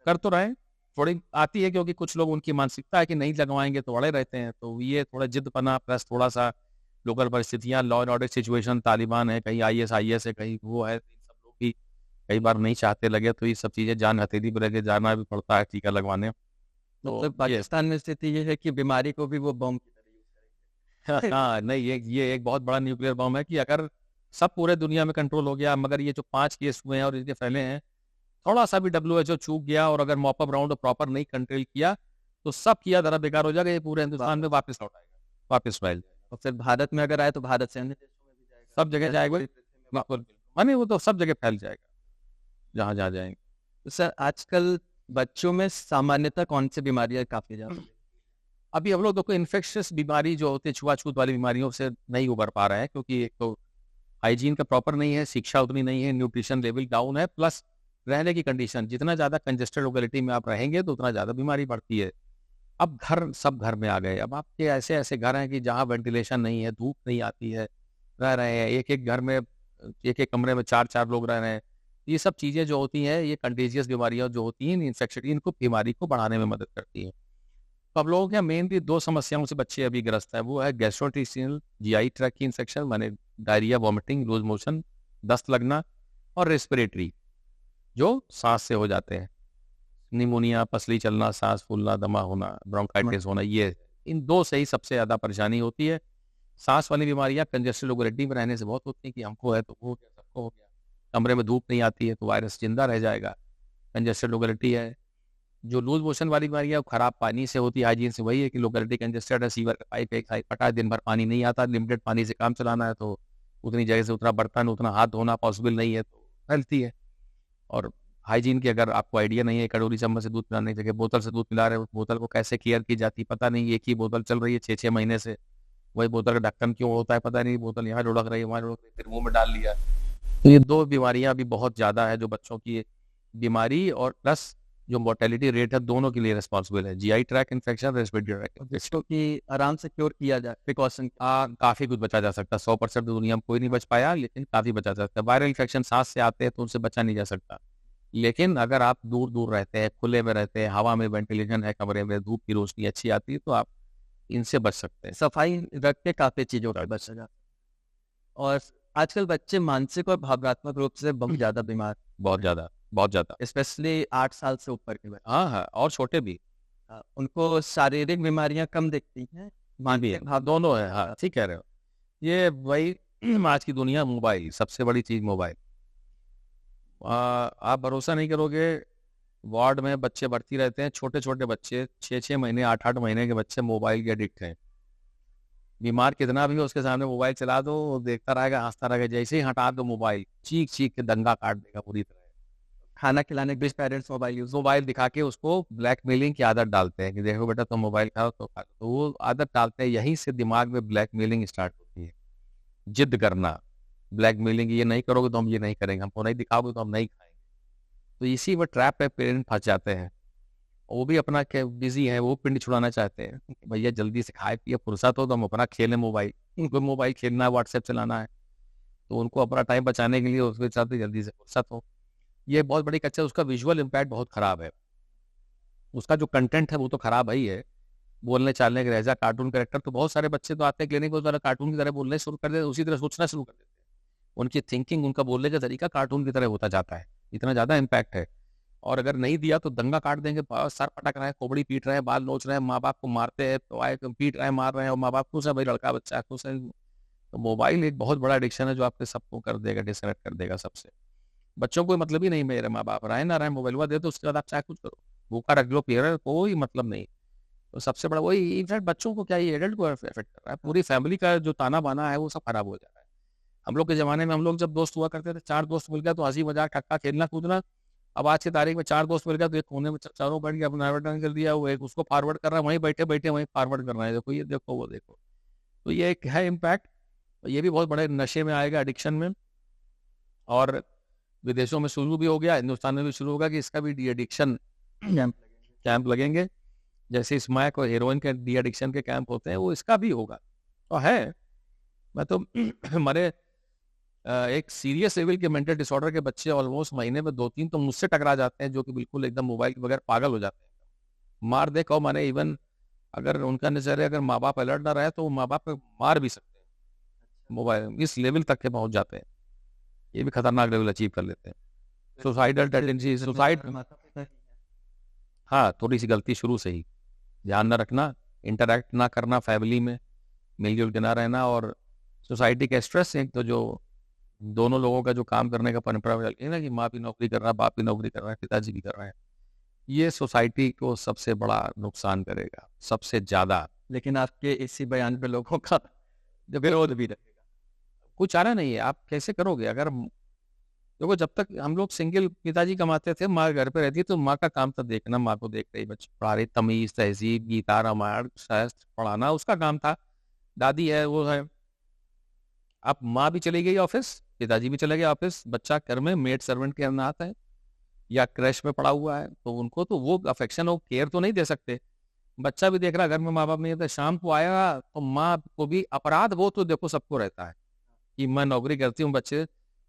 कर तो रहे, थोड़ी आती है क्योंकि कुछ लोग उनकी मानसिकता है कि नहीं लगवाएंगे तो अड़े रहते हैं। तो ये थोड़ा जिद्दपना प्लस थोड़ा सा लोकल परिस्थितियां, law and order situation, Taliban है, कहीं IS है, कहीं वो है, सब लोग भी कई बार नहीं चाहते लगे, तो ये सब चीजें जान हथेली पर लेके जाना भी पड़ता है टीका लगवाने। तो मतलब पाकिस्तान में स्थिति ये है कि बीमारी को भी वो बम की तरह यूज करेंगे। हाँ नहीं, ये एक बहुत बड़ा न्यूक्लियर बम है कि अगर सब पूरे दुनिया में कंट्रोल हो गया, मगर ये जो 5 केस हुए हैं और इनके फैले हैं, थोड़ा सा भी WHO चूक गया और अगर मॉप अप राउंड प्रॉपर नहीं कंट्रोल किया तो सब किया धरा बेकार हो जाएगा, ये पूरे हिंदुस्तान में वापस लौट आएगा, वापस फैल। और फिर भारत में अगर आए तो भारत से अन्य देशों में भी जाएगा, सब जगह जाएगा, बिल्कुल माने वो तो सब जगह फैल जाएगा जहां जहां जाएंगे। तो सर आजकल बच्चों में सामान्यतः कौन सी बीमारियां काफी ज्यादा? अभी हम लोग देखो इन्फेक्शियस बीमारी जो होती है, छुआछूत वाली बीमारियों से नहीं उबर पा रहे हैं, क्योंकि एक तो हाइजीन का प्रॉपर नहीं है, शिक्षा उतनी नहीं है, न्यूट्रिशन लेवल डाउन है, प्लस रहने की कंडीशन, जितना ज्यादा कंजेस्टेड लोकेलिटी में आप रहेंगे तो उतना ज्यादा बीमारी बढ़ती है। अब सब घर में आ गए, अब आपके ऐसे ऐसे घर हैं कि जहाँ वेंटिलेशन नहीं है, धूप नहीं आती है, रह रहे हैं एक एक घर में, एक एक कमरे में 4-4 लोग रह रहे हैं। ये सब चीजें जो होती हैं, ये कंटेजियस बीमारियां जो होती हैं, इन्फेक्शन, इनको बीमारी को बढ़ाने में मदद करती हैं। तो अब लोगों के मेनली 2 समस्याओं से बच्चे अभी ग्रस्त है, वो है गैस्ट्रोइंटेस्टाइनल GI ट्रैक की इन्फेक्शन, माने डायरिया, वॉमिटिंग, लूज मोशन, दस्त लगना, और रेस्पिरेटरी जो सांस से हो जाते हैं, निमोनिया, पसली चलना, सांस फूलना, दमा होना, ब्रोंकाइटिस होना, ये इन 2 से ही सबसे ज्यादा परेशानी होती है। सांस वाली बीमारियां कंजेस्टेड लोकेलिटी में रहने से बहुत होती है कि हमको है तो हो गया, सबको हो गया। कमरे में धूप नहीं आती है तो वायरस जिंदा रह जाएगा, कंजेस्टेड लोकेलिटी है। जो लूज मोशन वाली बीमारी है खराब पानी से होती है, हाइजीन से, वही है कि लोकेलिटी कंजेस्टेड है, सीवर का पाइप एक साइड फटा है, दिन भर पानी नहीं आता, लिमिटेड पानी से काम चलाना है, तो उतनी जगह से उतना बर्तन, उतना हाथ धोना पॉसिबल नहीं है, तो फैलती है। और हाइजीन की अगर आपको आइडिया नहीं है, कटोरी चम्मच से दूध पिलाने की जगह बोतल से दूध पिला रहे हो, बोतल को कैसे केयर की जाती पता नहीं, एक ही बोतल चल रही है 6-6 महीने से, वही बोतल का ढक्कन क्यों होता है पता नहीं, बोतल यहाँ लुढ़क रही है, वहाँ लुढ़क रही है, फिर मुंह में डाल लिया। तो ये 2 बीमारियां भी बहुत ज्यादा है जो बच्चों की बीमारी, और प्लस जो मोर्टेलिटी रेट है दोनों के लिए रिस्पॉन्सिबल है, GI tract infection, respiratory tract infection. जिसको कि आराम से क्योर किया जाए, प्रिकॉशन। काफ़ी कुछ बचा जा सकता है। 100% तो दुनिया में कोई नहीं बच पाया, लेकिन काफ़ी बचा जा सकता है। वायरल इन्फेक्शन सांस से आते हैं तो उनसे बचा नहीं जा सकता, लेकिन अगर आप दूर दूर रहते हैं, खुले में रहते हैं, हवा में वेंटिलेशन है कमरे में, धूप की रोशनी अच्छी आती है, तो आप इनसे बच सकते हैं। सफाई रख के काफ़ी चीज़ों से बचा जा। और आजकल बच्चे मानसिक और भावनात्मक रूप से बहुत ज़्यादा बीमार, बहुत ज़्यादा, बहुत ज़्यादा। स्पेशली 8 साल से ऊपर के बच्चे। हाँ, हाँ, और छोटे भी। उनको शारीरिक बीमारियां कम दिखती हैं, भी है, मानसिक भाव दोनों है। हाँ, ठीक कह रहे हो। ये वही आज की दुनिया, मोबाइल सबसे बड़ी चीज़, मोबाइल। आप भरोसा नहीं करोगे, वार्ड में बच्चे भर्ती रहते हैं, छोटे छोटे बच्चे, 6-6 महीने, 8-8 महीने के बच्चे मोबाइल के एडिक्ट हैं। बीमार कितना भी हो, उसके सामने मोबाइल चला दो, वो देखता रहेगा, हंसता रहेगा। जैसे ही हटा दो मोबाइल, चीख चीख के दंगा काट देगा पूरी तरह। खाना खिलाने के बीच पेरेंट्स मोबाइल यूज। मोबाइल दिखा के उसको ब्लैकमेलिंग की आदत डालते हैं कि देखो बेटा तुम मोबाइल खाओ तो खा लो, तो वो आदत डालते हैं। यहीं से दिमाग में ब्लैकमेलिंग स्टार्ट होती है, जिद करना, ब्लैकमेलिंग, ये नहीं करोगे तो हम ये नहीं करेंगे, हमको नहीं दिखाओगे तो हम नहीं खाएंगे। तो इसी में ट्रैप पे पेरेंट फंस जाते हैं। वो भी अपना बिजी है, वो पिंड छुड़ाना चाहते हैं, भैया जल्दी से खाए पिए फुर्सत हो तो हम अपना खेलें मोबाइल। उनको मोबाइल खेलना है, व्हाट्सएप चलाना है, तो उनको अपना टाइम बचाने के लिए उसके चाहते जल्दी से फुर्सत हो। ये बहुत बड़ी कच्चा, उसका विजुअल इम्पैक्ट बहुत खराब है। उसका जो कंटेंट है वो तो खराब ही है, बोलने चालने के लहजा, कार्टून कैरेक्टर। तो बहुत सारे बच्चे तो आते हैं क्लिनिक में, कार्टून की तरह बोलने शुरू कर देते, उसी तरह सोचना शुरू कर देते हैं। उनकी थिंकिंग, उनका बोलने का तरीका कार्टून की तरह होता जाता है, इतना ज्यादा इम्पैक्ट है। और अगर नहीं दिया तो दंगा काट देंगे, सर पटक रहे हैं, खोपड़ी पीट रहे हैं, बाल नोच रहे हैं, माँ बाप को मारते हैं, तो आए पीट रहे हैं, मार रहे हैं, और माँ बाप खुश है, भाई लड़का बच्चा है, खुश है। तो मोबाइल एक बहुत बड़ा एडिक्शन है जो आपके सबको कर देगा, डिस्कनेक्ट कर देगा सबसे। बच्चों को मतलब ही नहीं मेरे माँ बाप रहे ना रहे, मोबाइल दे तो उसके बाद आप चाहे कुछ करो, भूखा रख लो, पिए, कोई मतलब नहीं। तो सबसे बड़ा वही, इनफैक्ट बच्चों को क्या, ये एडल्ट को इफेक्ट कर रहा है, पूरी फैमिली का जो ताना बाना है वो सब खराब हो जा रहा है। हम लोग के जमाने में, हम लोग जब दोस्त हुआ करते थे, 4 दोस्त मिल गया तो हंसी मजाक ठक्का खेलना कूदना। अब आज की तारीख में 4 दोस्त मिल गया तो एक कोने में चारों बैठ के अपना एडवर्टाइज कर दिया, वो एक उसको फॉरवर्ड कर रहा है, वहीं बैठे बैठे वहीं फॉरवर्ड कर रहा है, देखो ये देखो वो देखो। तो ये एक है इम्पैक्ट। ये भी बहुत बड़े नशे में आएगा, एडिक्शन में। और विदेशों में शुरू भी हो गया, हिंदुस्तान में भी शुरू होगा कि इसका भी डी एडिक्शन कैंप लगेंगे। जैसे स्मैक और हेरोइन के डी एडिक्शन के कैंप होते हैं, वो इसका भी होगा। और है, मैं तो हमारे एक सीरियस लेवल के मेंटल डिसऑर्डर के बच्चे ऑलमोस्ट महीने में 2-3 तो मुझसे टकरा जाते हैं, जो कि बिल्कुल एकदम मोबाइल के बगैर पागल हो जाते हैं। मार दे कहो, माने इवन अगर उनका नजरिया, अगर माँ बाप अलर्ट ना रहे तो वो माँ बाप को मार भी सकते हैं। मोबाइल इस लेवल तक के पहुंच जाते हैं, ये भी खतरनाक लेवल अचीव कर लेते हैं। सुसाइडल टेंडेंसी, सुसाइड, हाँ, थोड़ी सी गलती शुरू से ही, ध्यान न रखना, इंटरेक्ट ना करना फैमिली में, मिलजुल के ना रहना, और सोसाइटी का स्ट्रेस। एक तो जो दोनों लोगों का जो काम करने का परंपरा है ना, कि माँ भी नौकरी कर रहा है, बाप भी नौकरी कर रहा है, पिताजी भी कर रहे हैं, ये सोसाइटी को सबसे बड़ा नुकसान करेगा, सबसे ज्यादा। लेकिन आपके इसी बयान पे लोगों का विरोध भी रहेगा। कुछ चारा नहीं है, आप कैसे करोगे? अगर देखो, जब तक हम लोग सिंगल पिताजी कमाते थे, माँ घर पे रहती है, तो माँ का काम था देखना, माँ को देख रही, बच्चे पढ़ा रही, तमीज तहजीब गीता रामायण शास्त्र पढ़ाना उसका काम था। दादी है, वो है। अब माँ भी चली गई ऑफिस, पिताजी भी चले गए ऑफिस, बच्चा घर में मेड सर्वेंट के अनाथ है या क्रैश में पड़ा हुआ है, तो उनको तो वो अफेक्शन और केयर तो नहीं दे सकते। बच्चा भी देख रहा घर में माँ बाप नहीं रहते, शाम को आया तो माँ को भी अपराध बोध तो देखो सबको रहता है कि मैं नौकरी करती हूँ, बच्चे,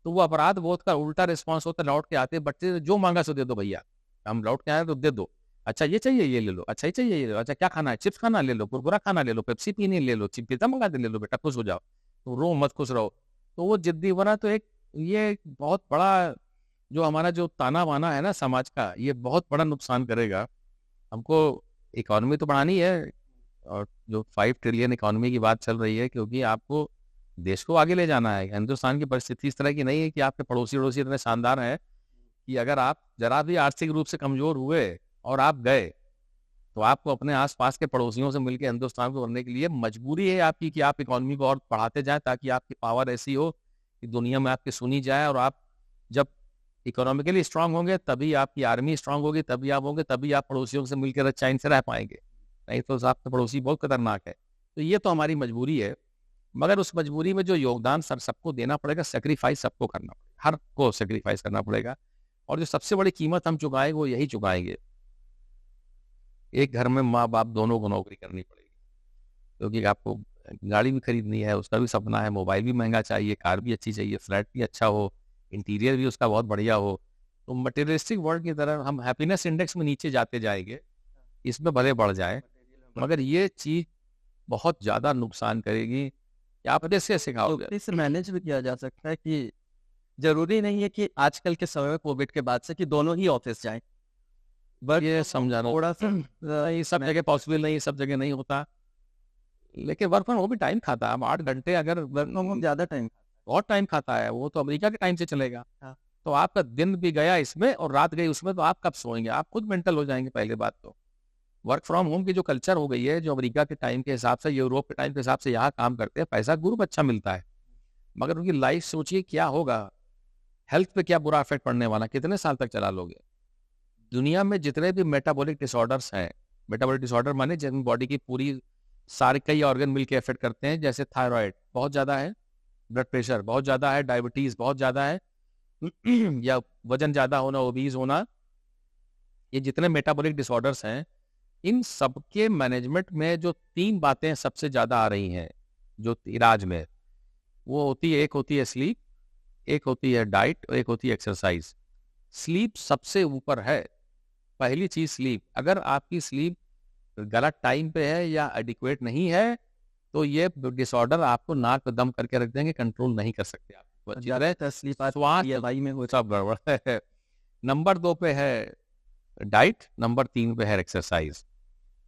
तो वो अपराध बोध का उल्टा रिस्पॉन्स होता है, लौट के आते बच्चे जो मांगा सो दे दो भैया, हम लौट के आए तो दे दो, अच्छा ये चाहिए ये ले लो, अच्छा ये चाहिए ये ले लो, अच्छा क्या खाना है, चिप्स खाना ले लो, कुरकुरा खाना ले लो, पेप्सी पीनी ले लो, पिज्जा मंगा दे ले लो, बेटा खुश हो जाओ, तो रो मत, खुश रहो। तो वो जिद्दी बना, तो एक ये एक बहुत बड़ा जो हमारा जो ताना बाना है ना समाज का, ये बहुत बड़ा नुकसान करेगा हमको। इकोनॉमी तो बढ़ानी है, और जो 5 ट्रिलियन इकोनॉमी की बात चल रही है, क्योंकि आपको देश को आगे ले जाना है। हिंदुस्तान की परिस्थिति इस तरह की नहीं है कि आपके पड़ोसी पड़ोसी इतने शानदार हैं कि अगर आप जरा भी आर्थिक रूप से कमजोर हुए और आप गए, तो आपको अपने आसपास के पड़ोसियों से मिलकर हिंदुस्तान को करने के लिए मजबूरी है आपकी कि आप इकोनॉमी को और बढ़ाते जाएं, ताकि आपकी पावर ऐसी हो कि दुनिया में आपकी सुनी जाए। और आप जब इकोनॉमिकली स्ट्रांग होंगे तभी आपकी आर्मी स्ट्रांग होगी, तभी आप होंगे, तभी आप पड़ोसियों से मिलकर चैन से रह पाएंगे, नहीं तो आपके पड़ोसी बहुत खतरनाक है। तो ये तो हमारी मजबूरी है, मगर उस मजबूरी में जो योगदान सबको देना पड़ेगा, सेक्रीफाइस सबको करना पड़ेगा, हर को सेक्रीफाइस करना पड़ेगा। और जो सबसे बड़ी कीमत हम चुकाएंगे वो यही चुकाएंगे, एक घर में माँ बाप दोनों को नौकरी करनी पड़ेगी, क्योंकि आपको गाड़ी भी खरीदनी है, उसका भी सपना है, मोबाइल भी महंगा चाहिए, कार भी अच्छी चाहिए, फ्लैट भी अच्छा हो, इंटीरियर भी उसका बहुत बढ़िया हो। तो मटेरियलिस्टिक वर्ल्ड की तरह हम हैप्पीनेस इंडेक्स में नीचे जाते जाएंगे, इसमें भले बढ़ जाए, मगर ये चीज बहुत ज्यादा नुकसान करेगी कि आप कैसे सिखाओगे। तो इसे मैनेज भी किया जा सकता है कि जरूरी नहीं है कि आजकल के समय में कोविड के बाद से कि दोनों ही ऑफिस जाएं, बट ये समझाना थोड़ा सा नहीं, सब जगह पॉसिबल नहीं, सब जगह नहीं होता, लेकिन वर्क फ्रॉम होम भी टाइम खाता है। अब 8 घंटे अगर वर्क फ्रॉम होम ज्यादा टाइम। बहुत टाइम खाता है, वो तो अमेरिका के टाइम से चलेगा। हाँ। तो आपका दिन भी गया इसमें और रात गई उसमें, तो आप कब सोएंगे? आप खुद मेंटल हो जाएंगे। पहले बात तो वर्क फ्रॉम होम की जो कल्चर हो गई है, जो अमेरिका के टाइम के हिसाब से, यूरोप के टाइम के हिसाब से यहाँ काम करते हैं, पैसा गुरूप अच्छा मिलता है, मगर उनकी लाइफ सोचिए क्या होगा, हेल्थ पे क्या बुरा इफेक्ट पड़ने वाला, कितने साल तक चला लोगे? दुनिया में जितने भी मेटाबॉलिक डिसऑर्डर्स हैं, मेटाबॉलिक डिसऑर्डर माने जिनमें बॉडी की पूरी सारे कई ऑर्गन मिलकर इफेक्ट करते हैं, जैसे थायराइड बहुत ज्यादा है, ब्लड प्रेशर बहुत ज्यादा है, डायबिटीज बहुत ज्यादा है, या वजन ज्यादा होना, ओबीज होना, ये जितने मेटाबॉलिक डिसऑर्डर्स हैं, इन सबके मैनेजमेंट में जो 3 बातें सबसे ज्यादा आ रही हैं जो इलाज में, वो होती है, एक होती है स्लीप, एक होती है डाइट और एक होती है एक्सरसाइज। स्लीप सबसे ऊपर है। पहली चीज स्लीप, अगर आपकी स्लीप गलत टाइम पे है या एडिक्वेट नहीं है, तो ये डिसऑर्डर आपको नाक पे दम करके रख देंगे, कंट्रोल नहीं कर सकते आप। ज्यादा तस्लीफ स्वास्थ्य में हो सब गड़बड़ है। नंबर 2 पे है डाइट, नंबर 3 पे है एक्सरसाइज।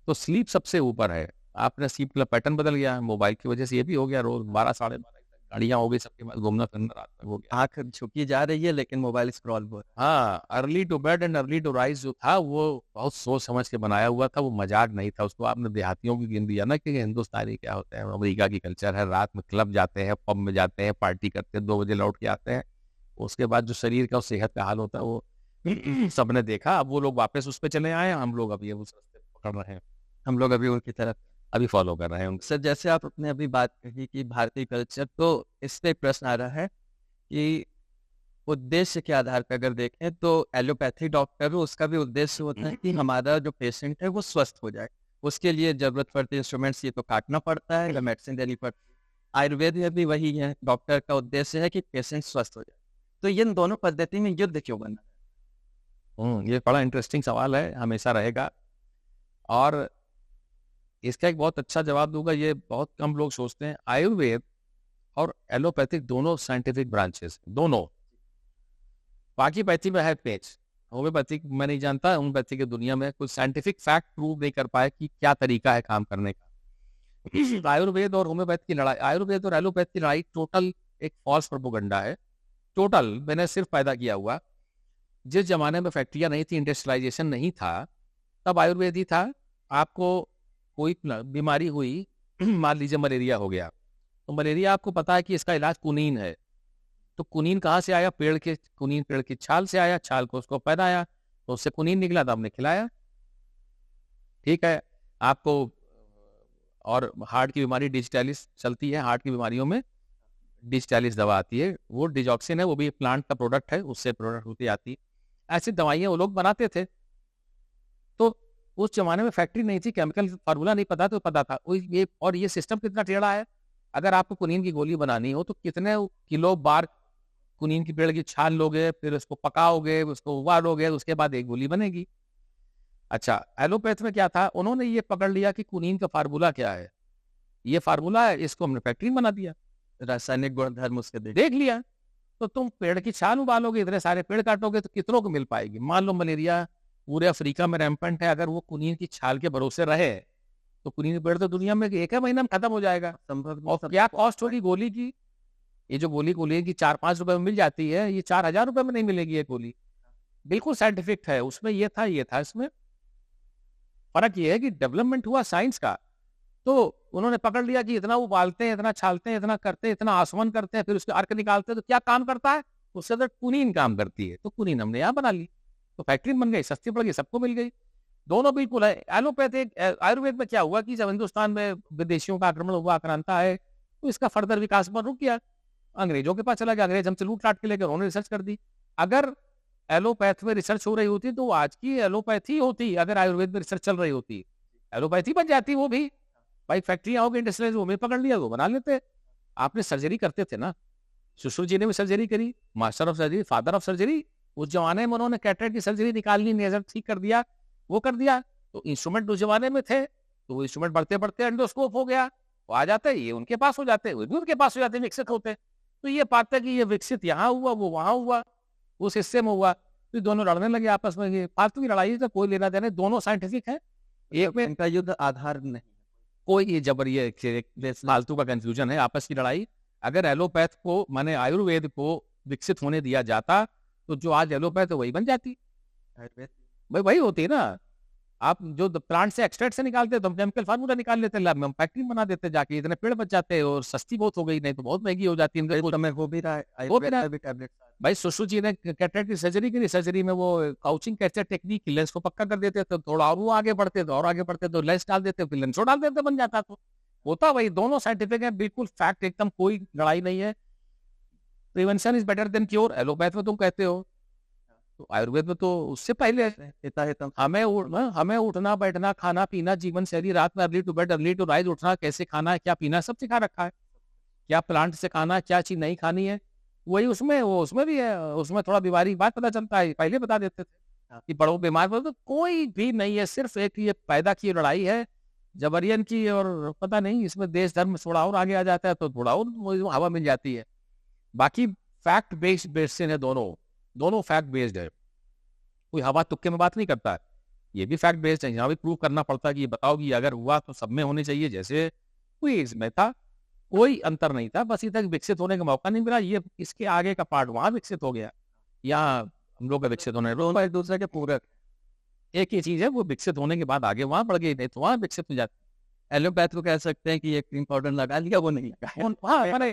तो स्लीप सबसे ऊपर है। आपने स्लीप का पैटर्न बदल गया, मोबाइल की वजह से ये भी हो गया, रोज 12 साढ़े 12 गाड़ियां हो गई, सबके पास घूमना फिरना रात में हो गया, आंख झुकी जा रही है लेकिन मोबाइल स्क्रॉल हो रहा हाँ। Early to bed and early to rise जो था, वो बहुत सोच समझ के बनाया हुआ था, वो मजाक नहीं था। उसको आपने देहातियों की गिन दिया ना कि हिंदुस्तानी क्या होते हैं, अमेरिका की कल्चर है, रात में क्लब जाते हैं, पब में जाते हैं, पार्टी करते हैं, 2 बजे लौट के आते हैं, उसके बाद जो शरीर का और सेहत का हाल होता है वो सबने देखा। अब वो लोग वापस उस पर चले आए, हम लोग अभी उस रास्ते पकड़ रहे हैं, हम लोग अभी उनकी तरफ। अभी फॉलो कर रहे हैं उनको। सर जैसे आपने अभी बात कही कि भारतीय कल्चर, तो इस पे एक प्रश्न आ रहा है कि उद्देश्य के आधार पर अगर देखें तो एलोपैथी डॉक्टर उसका भी उद्देश्य होता है कि हमारा जो पेशेंट है वो स्वस्थ हो जाए, उसके लिए जरूरत पड़ती है इंस्ट्रूमेंट्स, ये तो काटना पड़ता है या मेडिसिन देनी पड़ती है। आयुर्वेद में भी वही है, डॉक्टर का उद्देश्य है कि पेशेंट स्वस्थ हो जाए। तो इन दोनों पद्धति में युद्ध क्यों बनना है? ये बड़ा इंटरेस्टिंग सवाल है, हमेशा रहेगा, और इसका एक बहुत अच्छा जवाब दूंगा। ये बहुत कम लोग सोचते हैं, आयुर्वेद और एलोपैथिक दोनों साइंटिफिक ब्रांचेस, दोनों। बाकी पैथी में है पेच, होम्योपैथिक मैं नहीं जानता, होम्योपैथी की दुनिया में कुछ साइंटिफिक फैक्ट प्रूव नहीं कर पाए कि क्या तरीका है काम करने का। आयुर्वेद और होम्योपैथी की लड़ाई, आयुर्वेद और एलोपैथी की लड़ाई टोटल एक फॉल्स प्रोपोगंडा है। टोटल मैंने सिर्फ पैदा किया हुआ। जिस जमाने में फैक्ट्रियां नहीं थी, इंडस्ट्रियलाइजेशन नहीं था, तब आयुर्वेद ही था। आपको कोई बीमारी हुई, मान लीजिए मलेरिया हो गया, तो मलेरिया आपको पता है कि इसका इलाज कुनीन है। तो कुनीन कहाँ से आया? पेड़ के, कुनीन पेड़ की छाल से आया, छाल को उसको फैलाया तो उससे कुनीन निकला, तो हमने खिलाया। ठीक है। आपको और हार्ट की बीमारी डिजिटैलिस चलती है, हार्ट की बीमारियों में डिजिटैलिस दवा आती है, वो डिजॉक्सिन है, वो भी प्लांट का प्रोडक्ट है, उससे प्रोडक्ट होती आती है। ऐसी दवाइयां वो लोग बनाते थे। तो उस जमाने में फैक्ट्री नहीं थी, केमिकल फार्मूला नहीं पता, तो पता था ये। और ये सिस्टम कितना टेढ़ा है, अगर आपको कुनीन की गोली बनानी हो तो कितने किलो बार कुनीन की पेड़ की छाल लोगे, फिर उसको पकाओगे, उसको उबालोगे, उसके बाद एक गोली बनेगी। अच्छा, एलोपैथ में क्या था, उन्होंने ये पकड़ लिया कि कुनीन का फार्मूला क्या है, ये फार्मूला है, इसको हमने फैक्ट्री बना दिया, रासायनिक गुणधर्म उसके देख लिया। तो तुम पेड़ की छाल उबालोगे, इतने सारे पेड़ काटोगे, तो कितनों को मिल पाएगी? मान लो मलेरिया पूरे अफ्रीका में रैम्पेंट है, अगर वो कुनीन की छाल के भरोसे रहे तो कुनीन पेड़ तो दुनिया में एक महीना में खत्म हो जाएगा। संभव। और क्या कॉस्ट होगी गोली की? ये जो गोली की 4-5 रुपए में मिल जाती है, ये 4000 रुपए में नहीं मिलेगी ये गोली। बिल्कुल साइंटिफिक है, उसमें ये था इसमें फर्क ये है कि डेवलपमेंट हुआ साइंस का। तो उन्होंने पकड़ लिया कि इतना उबालते हैं, इतना छालते हैं, इतना करते हैं, इतना आसमान करते हैं, फिर उसके अर्क निकालते हैं, तो क्या काम करता है? उससे तो कुनीन काम करती है। तो कुनीन हमने यहाँ बना ली, तो फैक्ट्री बन गई, सस्ती पड़ गई, सबको मिल गई। दोनों बिल्कुल है। एलोपैथिक आयुर्वेद में क्या हुआ कि जब हिंदुस्तान में विदेशियों का आक्रमण हुआ, आक्रांता है, तो इसका फर्दर विकास पर रुक गया, अंग्रेजों के पास चला गया, अंग्रेज हमसे लूट लाट के लेकर उन्होंने रिसर्च कर दी। अगर एलोपैथ में रिसर्च हो रही होती तो आज की एलोपैथी होती, अगर आयुर्वेद में रिसर्च चल रही होती एलोपैथी बन जाती वो भी। भाई फैक्ट्रियां हो गई इंडस्ट्रियल, वो में पकड़ लिया वो बना लेते। आपने सर्जरी करते थे ना, सुश्रुत जी ने भी सर्जरी करी, master of surgery, father of surgery. उस जमाने में उन्होंने कैटरेक्ट की सर्जरी निकालनी, नेजर ठीक कर दिया, वो कर दिया। तो इंस्ट्रूमेंट उस जमाने में थे, तो वो इंस्ट्रूमेंट बढ़ते बढ़ते एंडोस्कोप हो गया, वो आ जाते, ये उनके पास हो जाते, वो भी उनके पास हो जाते, विकसित होते। तो ये बात है कि ये विकसित यहाँ हुआ, वो वहां हुआ, उस हिस्से में हुआ, तो दोनों लड़ने लगे आपस में। ये फालतू की लड़ाई का कोई लेना देना, दोनों साइंटिफिक है। एक में इनका युद्ध आधार नहीं, कोई ये जबर, ये फालतू का कंफ्यूजन है, आपस की लड़ाई। अगर एलोपैथ को माने आयुर्वेद को विकसित होने दिया जाता तो जो आज एलोपैथ है वही बन जाती, आयुर्वेद भाई वही होती ना। आप जो प्लांट से एक्सट्रैक्ट से निकालते तो हम केमिकल फार्मूला निकाल लेते, लैब में हम फैक्ट्री बना देते जाके, इतने पेड़ बच जाते और सस्ती बहुत हो गई, नहीं तो बहुत महंगी हो जाती है। इस समय हो भी रहा है, हो भी आयुर्वेद रहा का है। भी टैबलेट। भाई सुश्रुत जी ने कैटरेक्ट की सर्जरी करी, सर्जरी में वो काउचिंग कैचर टेक्निक, लेंस को पक्का कर देते तो थोड़ा और वो आगे बढ़ते, तो और आगे बढ़ते तो लेंस डाल देते, फिर लेंस डाल देते, बन जाता। तो होता वही, दोनों साइंटिफिक है, बिल्कुल फैक्ट, एकदम कोई लड़ाई नहीं है। Prevention is better than cure, allopath में तुम कहते हो, तो आयुर्वेद में तो उससे पहले है। हमें उठना बैठना खाना पीना जीवन शैली, रात में early to bed early to rise, उठना कैसे खाना है, क्या पीना है, सब सिखा रखा है। क्या प्लांट से खाना है, क्या चीज नहीं खानी है, वही उसमें, वो उसमें भी है। उसमें थोड़ा बीमारी बात पता चलता है, पहले बता देते थे कि बड़ों बीमार पड़ो, तो कोई भी नहीं है, सिर्फ एक ये पैदा की लड़ाई है जबरियन की। और पता नहीं इसमें देश धर्म थोड़ा और आगे आ जाता है तो थोड़ा और हवा मिल जाती है। बाकी फैक्ट बेस्ड बेसिन है, दोनों दोनों फैक्ट बेस्ड है, कोई हवा तुक्के में बात नहीं करता है। ये भी फैक्ट बेस्ड है, यहाँ भी प्रूव करना पड़ता है कि ये बताओ कि अगर हुआ तो सब में होने चाहिए, जैसे कोई इसमें था, कोई अंतर नहीं था, बस इधर विकसित होने का मौका नहीं मिला। ये इसके आगे का पार्ट वहां विकसित हो गया, यहाँ हम लोग का विकसित होने, दोनों एक दूसरे के पूरक। एक ही चीज है, वो विकसित होने के बाद आगे वहां बढ़ गई, नहीं तो वहां विकसित हो जाती। एलोपैथ को कह सकते हैं कि ये क्रीम पाउडर लगा लिया, वो नहीं लगा। हाँ मैंने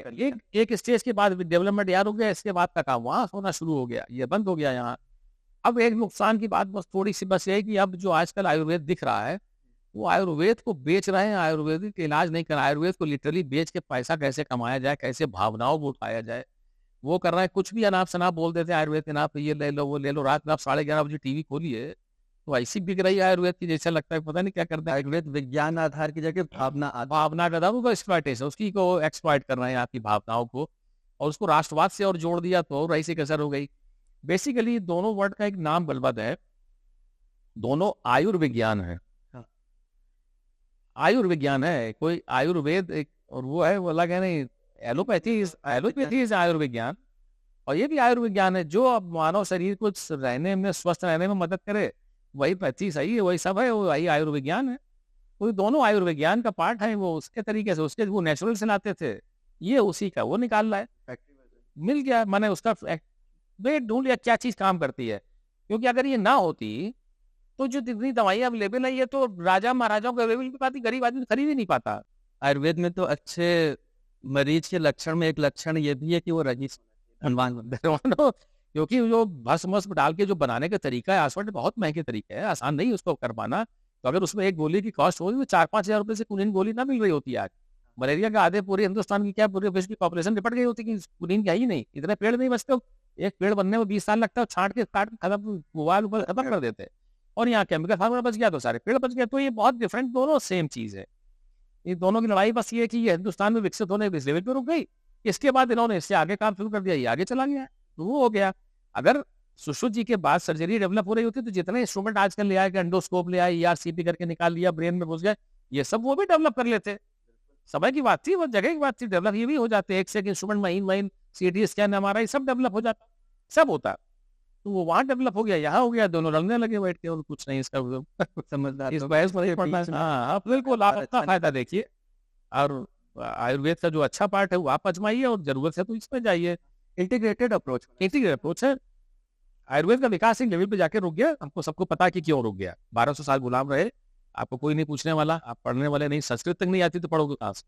एक स्टेज के बाद डेवलपमेंट यार हो गया, इसके बाद का काम वहां होना शुरू हो गया, ये बंद हो गया यहाँ। अब एक नुकसान की बात बस थोड़ी सी बस ये कि अब जो आजकल आयुर्वेद दिख रहा है, वो आयुर्वेद को बेच रहे हैं, आयुर्वेदिक इलाज नहीं कर, आयुर्वेद को लिटरली बेच के पैसा कैसे कमाया जाए, कैसे भावनाओं को उठाया जाए, वो कर रहा है। कुछ भी अनाप शनाप बोल देते हैं आयुर्वेद के नाम पे, ये ले लो वो ले लो। रात में आप 11:30 बजे टीवी खोलिए तो ऐसी बिक रही है आयुर्वेद की, जैसा लगता है पता नहीं क्या करते हैं। आयुर्वेद विज्ञान आधार की जगह भावना आधार। भावना का था, वो एक्सप्लॉइटेशन, उसकी को एक्सप्लॉइट कर रहे हैं आपकी भावनाओं को, और उसको राष्ट्रवाद से और जोड़ दिया तो और ऐसी कसर हो गई। बेसिकली दोनों वर्ड का एक नाम बलबद है, दोनों आयुर्विज्ञान है। हाँ। आयुर्विज्ञान है, कोई आयुर्वेद एक और वो है, वो अलग है नहीं। एलोपैथी इज आयुर्विज्ञान, और ये भी आयुर्विज्ञान है। जो अब मानव शरीर को रहने में, स्वस्थ रहने में मदद करे, वही पैथी सही है, वही सब है, वही आयुर्विज्ञान है। वो दोनों आयुर्विज्ञान का पार्ट है, वो उसके तरीके से, उसके वो नेचुरल से लाते थे, ये उसी का वो निकाल रहा है, मिल गया। मैंने उसका वेट ढूंढ लिया क्या चीज काम करती है, क्योंकि अगर ये ना होती तो जो जितनी दवाइयां अवेलेबल है, ये तो राजा महाराजाओं को अवेलेबल भी पाती, गरीब आदमी खरीद ही नहीं पाता। आयुर्वेद में तो अच्छे मरीज के लक्षण में एक लक्षण ये भी है कि वो रईस धनवान। क्योंकि जो भस्म वस्म डाल के जो बनाने का तरीका है आसवाट, बहुत महंगे तरीके है, आसान नहीं उसको कर पाना। तो अगर उसमें एक गोली की कॉस्ट होगी, 4-5 हजार रुपए से कुनीन गोली ना मिल रही होती आज। मलेरिया का आधे पूरे हिंदुस्तान की क्या पूरे विश्व की पॉपुलेशन निपट गई होती कि कुनीन क्या ही नहीं, इतने पेड़ नहीं बचते। एक पेड़ बनने में 20 साल लगता है, छांट के काट खत्म, खत्म कर देते, और यहाँ केमिकल फार्मूला बच गया तो सारे पेड़ बच गए। तो ये बहुत डिफरेंट, दोनों सेम चीज है। ये दोनों की लड़ाई बस ये है कि ये हिंदुस्तान में विकसित होने इस लेवल पे रुक गई, इसके बाद इन्होंने इससे आगे काम शुरू कर दिया, ये आगे चला गया, तो वो हो गया। अगर सुश्रुत जी के बाद सर्जरी डेवलप हो रही होती तो जितने इंस्ट्रूमेंट आजकल ले आए, एंडोस्कोप ले आए, ERCP करके निकाल लिया, ब्रेन में घुस गए, ये सब वो भी डेवलप कर लेते। समय की बात थी, वो जगह की बात थी, डेवलप ये भी हो जाते, एक से एक इंस्ट्रूमेंट, महीन CT स्कैन हमारा, सब डेवलप हो जाता, सब होता। तो वो वहां डेवलप हो गया, यहाँ हो गया, दोनों लड़ने लगे बैठ के, और कुछ नहीं इसका समझदार इस लोग बहस में नहीं के पड़ना। बीच में हाँ आप बिल्कुल, आप अपना फायदा देखिए, और आयुर्वेद का जो अच्छा पार्ट है वो आप आजमाइए, और जरूरत है तो इसमें जाइए। Integrated approach. इंटीग्रेटेड अप्रोच है। आयुर्वेद का विकास एक लेवल पे जाके रुक गया, हमको सबको पता है कि क्यों रुक गया। 1200 साल गुलाम रहे, आपको कोई नहीं पूछने वाला, आप पढ़ने वाले नहीं, संस्कृत तक नहीं आती तो पढ़ोगे कहाँ से?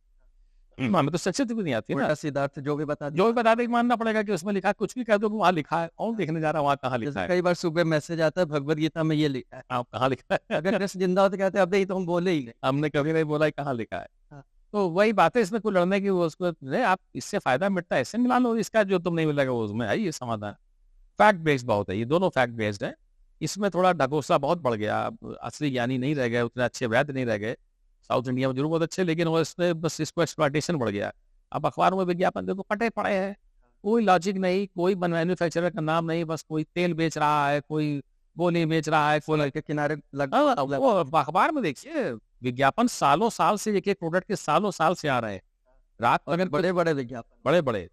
हमें तो संस्कृत भी नहीं आती ना, उल्टा सिद्धार्थ जो भी बता जो भी बता दे मानना पड़ेगा कि उसमें लिखा है, कुछ भी कह दो कि वहाँ लिखा है, कौन देखने जा रहा है वहाँ कहाँ लिखा है। कई बार सुबह मैसेज आता है भगवत गीता में ये लिखा है, आप कहाँ लिखा है? अगर कृष्ण जिंदा होते कहते अब ये तो हम बोले ही नहीं। हमने कभी नहीं बोला कहाँ लिखा है। हाँ। तो वही बात है, इसमें कोई लड़ने की वो उसको नहीं, आप इससे फायदा मिलता है, इससे मिला लो, इसका जो तुम नहीं मिलेगा वो उसमें है ये समाधान। फैक्ट बेस्ड बहुत है, ये दोनों फैक्ट बेस्ड है। इसमें थोड़ा ढकोसला बहुत बढ़ गया, अब असली ज्ञानी नहीं रह गए, उतने अच्छे वैद्य नहीं रह गए। साउथ इंडिया में जरूर बहुत अच्छे, लेकिन वो इसमें बस इसको एक्सप्लॉइटेशन बढ़ गया। अब अखबारों में विज्ञापन देखो फटे पड़े हैं, कोई लॉजिक नहीं, कोई मैन्युफैक्चरर का नाम नहीं, बस कोई तेल बेच रहा है, कोई गोली बेच रहा है, कोई के किनारे वो अखबार में देखिए विज्ञापन सालों साल से, एक एक प्रोडक्ट के सालों साल से आ रहे हैं। रात को अगर बड़े बड़े विज्ञापन, बड़े बड़े,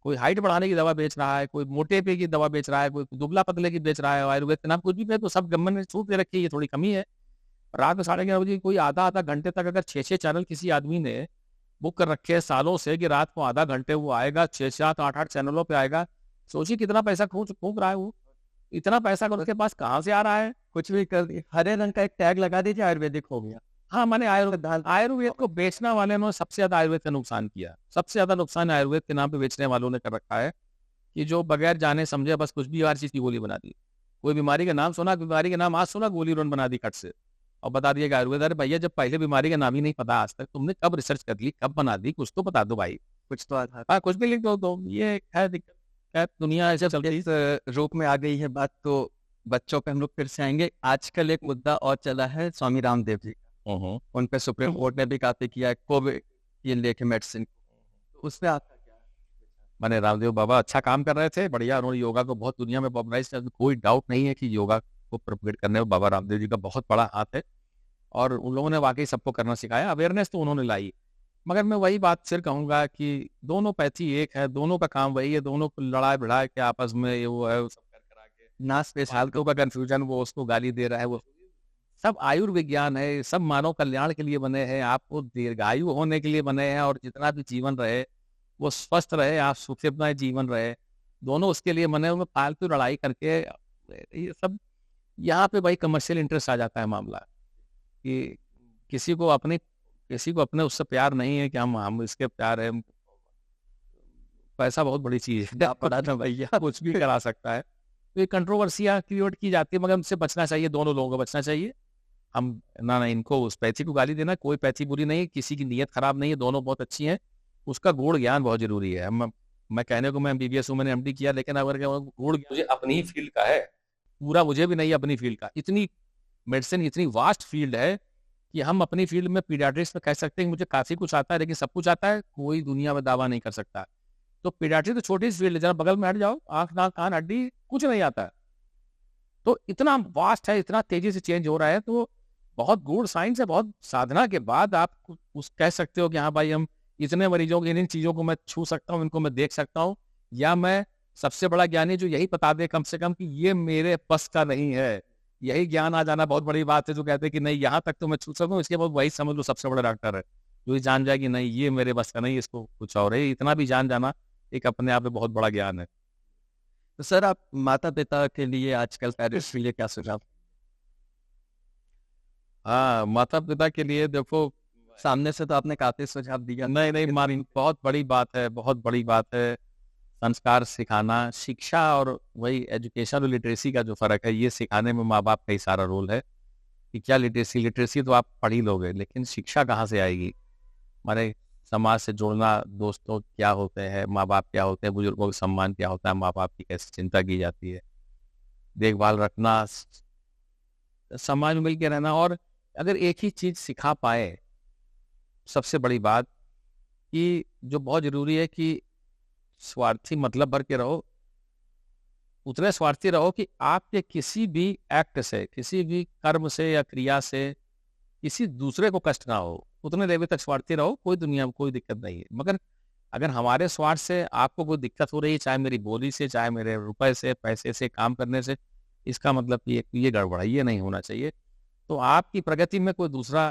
कोई हाइट बढ़ाने की दवा बेच रहा है, कोई मोटे पे की दवा बेच रहा है, कोई दुबला पतले की बेच रहा है, आयुर्वेद के नाम कुछ भी पे, तो सब गवर्नमेंट ने छूट दे रखी है, ये थोड़ी कमी है। रात में 11:30 बजे कोई आधा आधा घंटे तक अगर 6-6 चैनल किसी आदमी ने बुक कर रखे हैं सालों से, कि रात को आधा घंटे वो आएगा, 6-7-8-8 चैनलों पे आएगा, सोचिए कितना पैसा फूक फूक रहा है वो। इतना पैसा उसके पास कहाँ से आ रहा है? कुछ भी कर दिए, हरे रंग का एक टैग लगा दीजिए, आयुर्वेदिक हो गया। हाँ, मैंने आयुर्वेद को बेचने वाले ने सबसे ज्यादा आयुर्वेद का नुकसान किया। सबसे ज्यादा नुकसान आयुर्वेद के नाम पे बेचने वालों ने कर रखा है, कि जो बगैर जाने समझे बस कुछ भी हर चीज की गोली बना दी। कोई बीमारी का नाम सुना, बीमारी का नाम आज सुना, गोली उन्होंने बना दी कट से, और बता दिया कि आयुर्वेद। अरे भैया, जब पहले बीमारी का नाम ही नहीं पता आज तक, तुमने कब रिसर्च कर ली, कब बना दी, कुछ तो बता दो भाई। कुछ तो आधार, हाँ, कुछ भी लिख दो तो ये है दिक्कत। खैर, दुनिया ऐसे चलती है। इस रूप में आ गई है बात, तो बच्चों पे हम लोग फिर से आएंगे। आजकल एक मुद्दा और चला है स्वामी रामदेव जी का, उन पे सुप्रीम कोर्ट ने भी काफी किया है, कोविड ये लेके मेडिसिन, तो उसमें आपका क्या है? मैंने रामदेव बाबा अच्छा काम कर रहे थे, बढ़िया, उन्होंने योगा को बहुत दुनिया में पॉपुलराइज किया, कोई डाउट नहीं है कि योगा को प्रोपेगेट करने में बाबा रामदेव जी का बहुत बड़ा हाथ है, और उन लोगों ने वाकई सबको करना सिखाया, अवेयरनेस तो उन्होंने लाई। मगर मैं वही बात फिर कहूंगा कि दोनों पैथी एक है, दोनों का काम वही है, दोनों को लड़ाई भिड़ा के आपस में ये वो है, वो सब कर करा के ना स्पेशल फालतू का कंफ्यूजन, वो उसको गाली दे रहा है, वो सब आयुर्विज्ञान है, सब मानव कल्याण के लिए बने हैं, आपको दीर्घायु होने के लिए बने हैं, और जितना भी जीवन रहे वो स्वस्थ रहे, आप सुखमय जीवन रहे, दोनों उसके लिए बने हुए। फालतू लड़ाई करके ये सब, यहाँ पे भाई कमर्शियल इंटरेस्ट आ जाता है मामला, कि किसी को अपने उससे प्यार नहीं है, कि हम इसके प्यार है। पैसा बहुत बड़ी चीज है, पड़ा था भैया। कुछ भी करा सकता है। तो ये कंट्रोवर्सियां क्रिएट की जाती है, मगर हमसे बचना चाहिए, दोनों लोगों को बचना चाहिए। हम ना इनको उस पैथी को गाली देना, कोई पैथी बुरी नहीं है, किसी की नीयत खराब नहीं है, दोनों बहुत अच्छी हैं। उसका गुण ज्ञान बहुत जरूरी है। मैं कहने को मैं एमबीबीएस हूँ, मैंने एमडी किया, लेकिन अगर गुण मुझे अपनी ही फील्ड का है, पूरा मुझे भी नहीं है अपनी फील्ड का। इतनी मेडिसिन इतनी वास्ट फील्ड है कि हम अपनी फील्ड में पीडियाट्रिक्स में कह सकते हैं कि मुझे काफी कुछ आता है, लेकिन सब कुछ आता है कोई दुनिया में दावा नहीं कर सकता। तो पीडियाट्रिक्स तो छोटी सी फील्ड है, जरा बगल में हट जाओ, आंख नाक कान हड्डी कुछ नहीं आता है। तो इतना वास्ट है, इतना तेजी से चेंज हो रहा है, तो बहुत गुड साइंस है, बहुत साधना के बाद आप उस कह सकते हो कि हाँ भाई, हम इतने मरीजों की इन चीजों को मैं छू सकता हूँ, इनको मैं देख सकता हूँ, या मैं सबसे बड़ा ज्ञानी जो यही बता दे कम से कम कि ये मेरे बस का नहीं है। यही ज्ञान आ जाना बहुत बड़ी बात है, जो कहते हैं कि नहीं यहाँ तक तो मैं छू सकूँ, इसके बाद वही समझ लो सबसे बड़ा डॉक्टर है, जो ये जान जाए कि नहीं ये मेरे बस का नहीं, इसको कुछ और है। इतना भी जान जाना एक अपने आप में बहुत बड़ा ज्ञान है। तो सर, आप माता पिता के लिए आजकल पेरेंट्स के लिए क्या सुझाव? हाँ, माता पिता के लिए देखो, सामने से तो आपने काफी सुझाव दिया, नहीं नहीं मान, बहुत बड़ी बात है, बहुत बड़ी बात है। संस्कार सिखाना, शिक्षा और वही एजुकेशन और लिटरेसी का जो फर्क है, ये सिखाने में माँ बाप का ही सारा रोल है। कि क्या लिटरेसी तो आप पढ़ ही लोगे, लेकिन शिक्षा कहाँ से आएगी? हमारे समाज से जोड़ना, दोस्तों क्या होते हैं, माँ बाप क्या होते हैं, बुजुर्गों का सम्मान क्या होता है, माँ बाप की कैसे चिंता की जाती है, देखभाल रखना, समाज में मिल के रहना। और अगर एक ही चीज सिखा पाए, सबसे बड़ी बात, कि जो बहुत जरूरी है कि स्वार्थी मतलब भर के रहो, उतने स्वार्थी रहो कि आपके किसी भी एक्ट से, किसी भी कर्म से या क्रिया से किसी दूसरे को कष्ट ना हो, उतने देर तक स्वार्थी रहो, कोई दुनिया में कोई दिक्कत नहीं है। मगर अगर हमारे स्वार्थ से आपको कोई दिक्कत हो रही है, चाहे मेरी बोली से, चाहे मेरे रुपए से, पैसे से, काम करने से, इसका मतलब ये गड़बड़ है, ये नहीं होना चाहिए। तो आपकी प्रगति में कोई दूसरा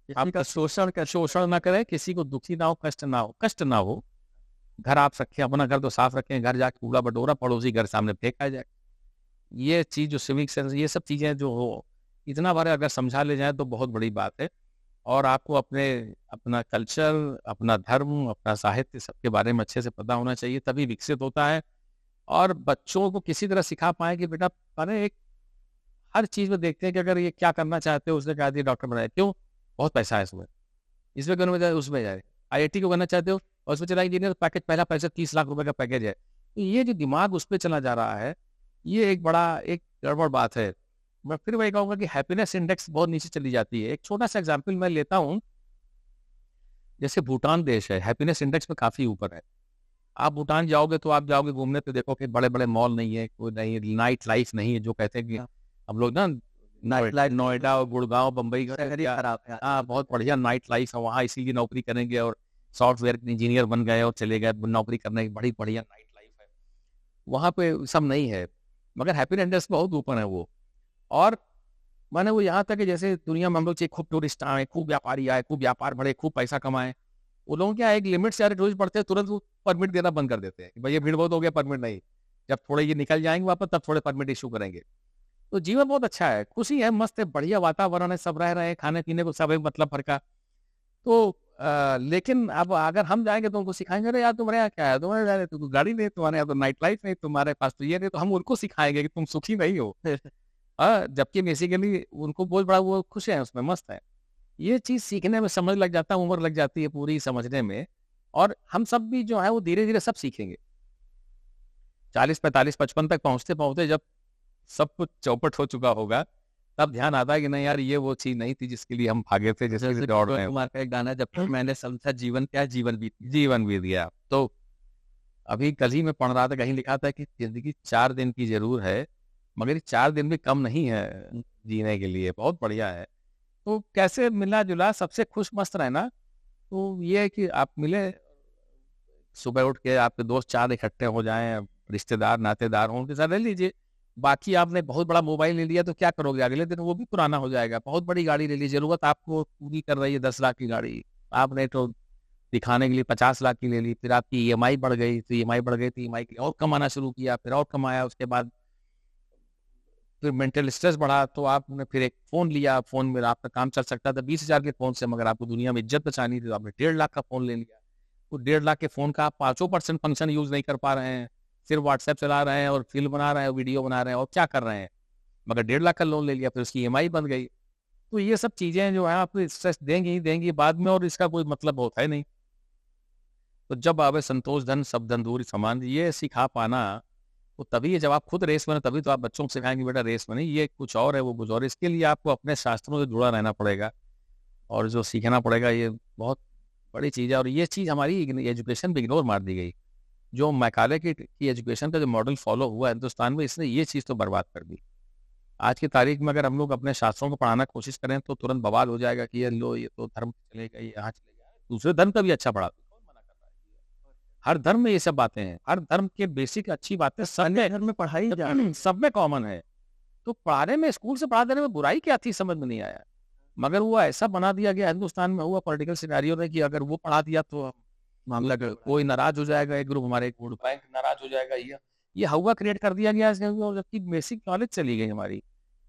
आपका शोषण ना करे, किसी को दुखी ना हो, कष्ट ना हो। घर आप रखें, अपना घर तो साफ रखें, घर जाके कूड़ा बटोरा पड़ोसी घर सामने फेंका जाए। ये चीज जो सिविक सेंस, ये सब चीजें जो हो, इतना बार अगर समझा ले जाए तो बहुत बड़ी बात है। और आपको अपना कल्चर, अपना धर्म, अपना साहित्य, सबके बारे में अच्छे से पता होना चाहिए, तभी विकसित होता है। और बच्चों को किसी तरह सिखा पाए कि बेटा, अरे एक हर चीज में देखते हैं कि अगर ये क्या करना चाहते हो, उसने कहा दिया डॉक्टर बनाए, क्यों? बहुत पैसा है इसमें क्यों जाए, उसमें जाए। IIT को करना चाहते हो, और उसमें चला इंजीनियर पैकेज, पहला पैसा 30 लाख रुपए का पैकेज है। तो ये जो दिमाग उस पर चला जा रहा है, ये एक बड़ा एक गड़बड़ बात है। मैं फिर वही कहूँगा कि हैप्पीनेस इंडेक्स बहुत नीचे चली जाती है। एक छोटा-सा एग्ज़ाम्पल मैं लेता हूँ, जैसे भूटान देश है, हैप्पीनेस इंडेक्स में काफ़ी ऊपर है। आप भूटान जाओगे तो आप जाओगे घूमने तो देखोगे बड़े-बड़े मॉल नहीं है, कोई नहीं, नाइट लाइफ नहीं है, जो कहते हैं कि हाँ, हम लोग ना नाइट लाइफ बिल्कुल नोएडा और गुड़गाँव, बम्बई का शहर ही क्या खराब है हाँ, आजकल के बहुत समय। बढ़िया नाइट लाइफ है वहाँ, इसीलिए नौकरी करेंगे और सॉफ्टवेयर इंजीनियर बन गए और चले गए नौकरी करने की, बड़ी बढ़िया नाइट लाइफ है। वहाँ पे सब नहीं है, मगर हैप्पीनेस इंडेक्स बहुत ऊपर है वो। और माने वो यहाँ तक कि जैसे दुनिया में हम लोग चाहिए खूब टूरिस्ट आए, खूब व्यापारी आए, खूब व्यापार बढ़े, खूब पैसा कमाएँ। वो लोगों क्या है, एक लिमिट से ज़्यादा टूरिस्ट बढ़ते हैं, तुरंत वो परमिट देना बंद कर देते हैं कि भाई ये भीड़ बहुत हो गया, परमिट नहीं। जब थोड़े ये निकल जाएँगे वापस तब थोड़े परमिट इश्यू करेंगे। तो जीवन बहुत अच्छा है, खुशी है, मस्त है, बढ़िया वातावरण है, सब रह रहे हैं, खाने-पीने को सब है मतलब भर का। तो लेकिन अब अगर हम जाएँगे तो उनको सिखाएँगे, अरे यार तुम्हारे यहाँ क्या है? तुम्हारे यहाँ तो गाड़ी नहीं है, तुम्हारे यहाँ तो नाइट लाइफ नहीं, तुम्हारे पास तो ये नहीं, तो हम उनको सिखाएँगे कि तुम सुखी नहीं हो। जबकि बेसिकली उनको बहुत बड़ा वो खुश हैं उसमें, मस्त हैं। ये चीज़ सीखने में समय लग जाता है, उम्र लग जाती है पूरी समझने में और हम सब भी जो है वो धीरे-धीरे सब सीखेंगे। 40, 45, 55 तक पहुँचते-पहुँचते जब सब कुछ चौपट हो चुका होगा, तब ध्यान आता है कि नहीं यार ये वो चीज़ नहीं थी जिसके लिए हम भागे थे, जिसके लिए जैसे दौड़ किशोर रहे हैं। कुमार का एक गाना जब तक मैंने समझा जीवन क्या है, जीवन बीत गया। जीवन बीत गया। तो अभी कल ही मैं पढ़ रहा था, कहीं लिखा था कि ज़िंदगी 4 दिन की ज़रूर है, मगर ये 4 दिन भी कम नहीं है जीने के लिए, बहुत बढ़िया है। तो कैसे मिला-जुला सबसे खुश मस्त रहना, तो ये है कि आप मिले, सुबह उठ के आपके दोस्त 4 इकट्ठे हो जाएँ, रिश्तेदार, नातेदार हों, उनके साथ रह लीजिए। बाकी आपने बहुत बड़ा मोबाइल ले लिया तो क्या करोगे अगले दिन वो भी पुराना हो जाएगा। बहुत बड़ी गाड़ी ले ली, ज़रूरत आपको पूरी कर रही है 10 लाख की गाड़ी, आपने तो दिखाने के लिए 50 लाख की ले ली, फिर आपकी ईएमआई बढ़ गई, तो ईएमआई बढ़ गई तो ईएमआई के लिए और कमाना शुरू किया, फिर और कमाया, उसके बाद फिर मेंटल स्ट्रेस बढ़ा तो आपने फिर एक फ़ोन लिया, फ़ोन में आपका काम चल सकता था 20,000 के फ़ोन से, मगर आपको दुनिया में इज़्ज़त बचानी थी तो आपने 1.5 लाख का फ़ोन ले लिया। तो 1.5 लाख के फ़ोन का आप 5% फंक्शन यूज़ नहीं कर पा रहे हैं, सिर्फ व्हाट्सएप चला रहे हैं और फ़िल्म बना रहे हैं, वीडियो बना रहे हैं और क्या कर रहे हैं? मगर 1.5 लाख का लोन ले लिया, फिर उसकी ईएमआई बन गई। तो ये सब चीज़ें जो है आपको स्ट्रेस देंगी ही देंगी बाद में और इसका कोई मतलब होता है नहीं। तो जब आवे संतोष धन सब धन दूर समान, ये सिखा पाना, तो तभी ये जब आप खुद रेस में हैं, तभी तो आप बच्चों को सिखाएँगे बेटा रेस में नहीं, ये कुछ और है, वो कुछ और है। इसके लिए आपको अपने शास्त्रों से जुड़ा रहना पड़ेगा और जो सीखना पड़ेगा ये बहुत बड़ी चीज़ है और ये चीज़ हमारी एजुकेशन पे इग्नोर मार दी गई। जो मैकाले की एजुकेशन का जो मॉडल फ़ॉलो हुआ है हिंदुस्तान में, इसने ये चीज़ तो बर्बाद कर दी। आज की तारीख में अगर हम लोग अपने शास्त्रों को पढ़ाना कोशिश करें तो तुरंत बवाल हो जाएगा कि ये लो ये तो धर्म चलेगा, ये यहाँ चलेगा। दूसरे धर्म का भी अच्छा पढ़ाते हैं, कौन मना कर रहा है? हर धर्म में ये सब बातें हैं, हर धर्म के बेसिक अच्छी बातें सब अन्य में धर्म में पढ़ाई जा रही सब में कॉमन है। तो पढ़ाने में स्कूल से पढ़ा देने में बुराई क्या थी समझ में नहीं आया। मगर वो ऐसा बना दिया गया हिंदुस्तान में हुआ पॉलिटिकल सिनेरियो ने कि अगर वो पढ़ा दिया तो मामला गड़बड़ा कोई नाराज़ हो जाएगा, एक ग्रुप हमारे एक वोट बैंक नाराज़ हो जाएगा, ये हौवा क्रिएट कर दिया गया इसने और जबकि बेसिक नॉलेज चली गई हमारी।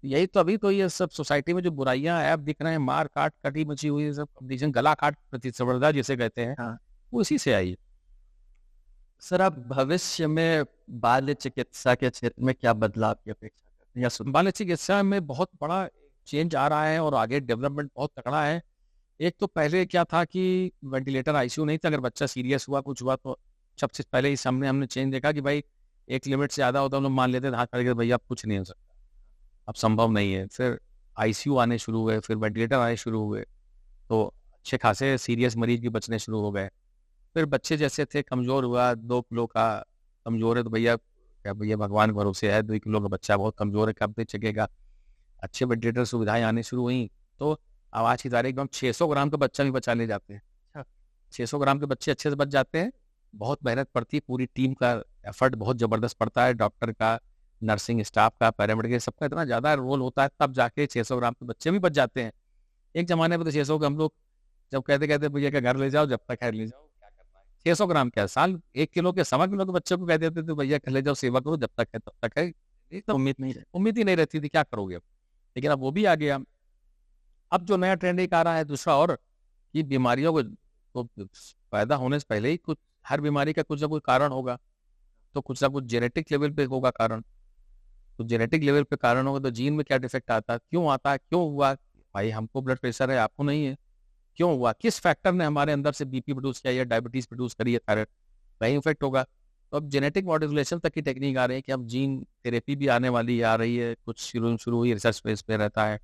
यही तो अभी तो ये सब सोसाइटी में जो बुराइयाँ ऐप दिख रहे हैं, मार-काट, कटी-मची हुई ये सब कंडीशन, गला-काट प्रतिस्पर्धा जिसे कहते हैं, हाँ। वो इसी से आई है। सर आप भविष्य में बाल चिकित्सा के क्षेत्र में क्या बदलाव की अपेक्षा करते हैं या सुन बाल चिकित्सा में बहुत बड़ा चेंज आ रहा है और आगे डेवलपमेंट बहुत तगड़ा है। एक तो पहले क्या था कि वेंटिलेटर आईसीयू नहीं था, अगर बच्चा सीरियस हुआ, कुछ हुआ तो सबसे पहले ही सामने हमने चेंज देखा कि भाई एक लिमिट से ज़्यादा होता है, हम लोग मान लेते थे हाथ खड़े करके भैया अब कुछ नहीं हो सकता, अब संभव नहीं है। फिर आईसीयू आने शुरू हुए, फिर वेंटिलेटर आने शुरू हुए, तो अच्छे खासे सीरियस मरीज भी बचने शुरू हो गए। फिर बच्चे जैसे थे कमज़ोर हुआ, 2 किलो का कमज़ोर है तो भैया क्या भैया भगवान के भरोसे है, 2 किलो का बच्चा बहुत कमज़ोर है, कब तक जगेगा? अच्छे वेंटिलेटर सुविधाएँ आनी शुरू हुई, तो अब आज की तारीख में हम 600 ग्राम का बच्चा भी बचा ले जाते हैं। अच्छा, 600 ग्राम के बच्चे अच्छे से बच जाते हैं। बहुत मेहनत पड़ती है, पूरी टीम का एफर्ट बहुत ज़बरदस्त पड़ता है, डॉक्टर का, नर्सिंग स्टाफ का, पैरामेडिकल सबका इतना ज़्यादा रोल होता है, तब जाके 600 ग्राम के बच्चे भी बच जाते हैं। एक ज़माने में तो 600 के हम लोग जब कहते-कहते भैया के घर ले जाओ, जब तक है ले जाओ, क्या करना है? 600 ग्राम क्या साल 1 किलो के, सवा किलो के बच्चे को कह देते थे भैया ले जाओ सेवा करो, जब तक है तब तक है। ये तो उम्मीद नहीं रहती। उम्मीद ही नहीं रहती थी, क्या करोगे अब? लेकिन अब वो भी आ गया। अब जो नया ट्रेंड एक आ रहा है दूसरा और, कि बीमारियों को तो पैदा होने से पहले ही कुछ हर बीमारी का कुछ ना कुछ कारण होगा, तो कुछ ना कुछ जेनेटिक लेवल पे होगा कारण। तो जेनेटिक लेवल पे कारण होगा तो जीन में क्या डिफेक्ट आता है, क्यों आता है, क्यों हुआ? भाई हमको ब्लड प्रेशर है, आपको नहीं है, क्यों हुआ? किस फैक्टर ने हमारे अंदर से बीपी प्रोड्यूस किया या डायबिटीज़ प्रोड्यूस करी है, थायराइड? वही इफेक्ट होगा। तो अब जेनेटिक मॉड्यूलेशन तक की टेक्निक आ रही है कि अब जीन थेरेपी भी आने वाली आ रही है, कुछ शुरू शुरू हुई रिसर्च फेज पे रहता है।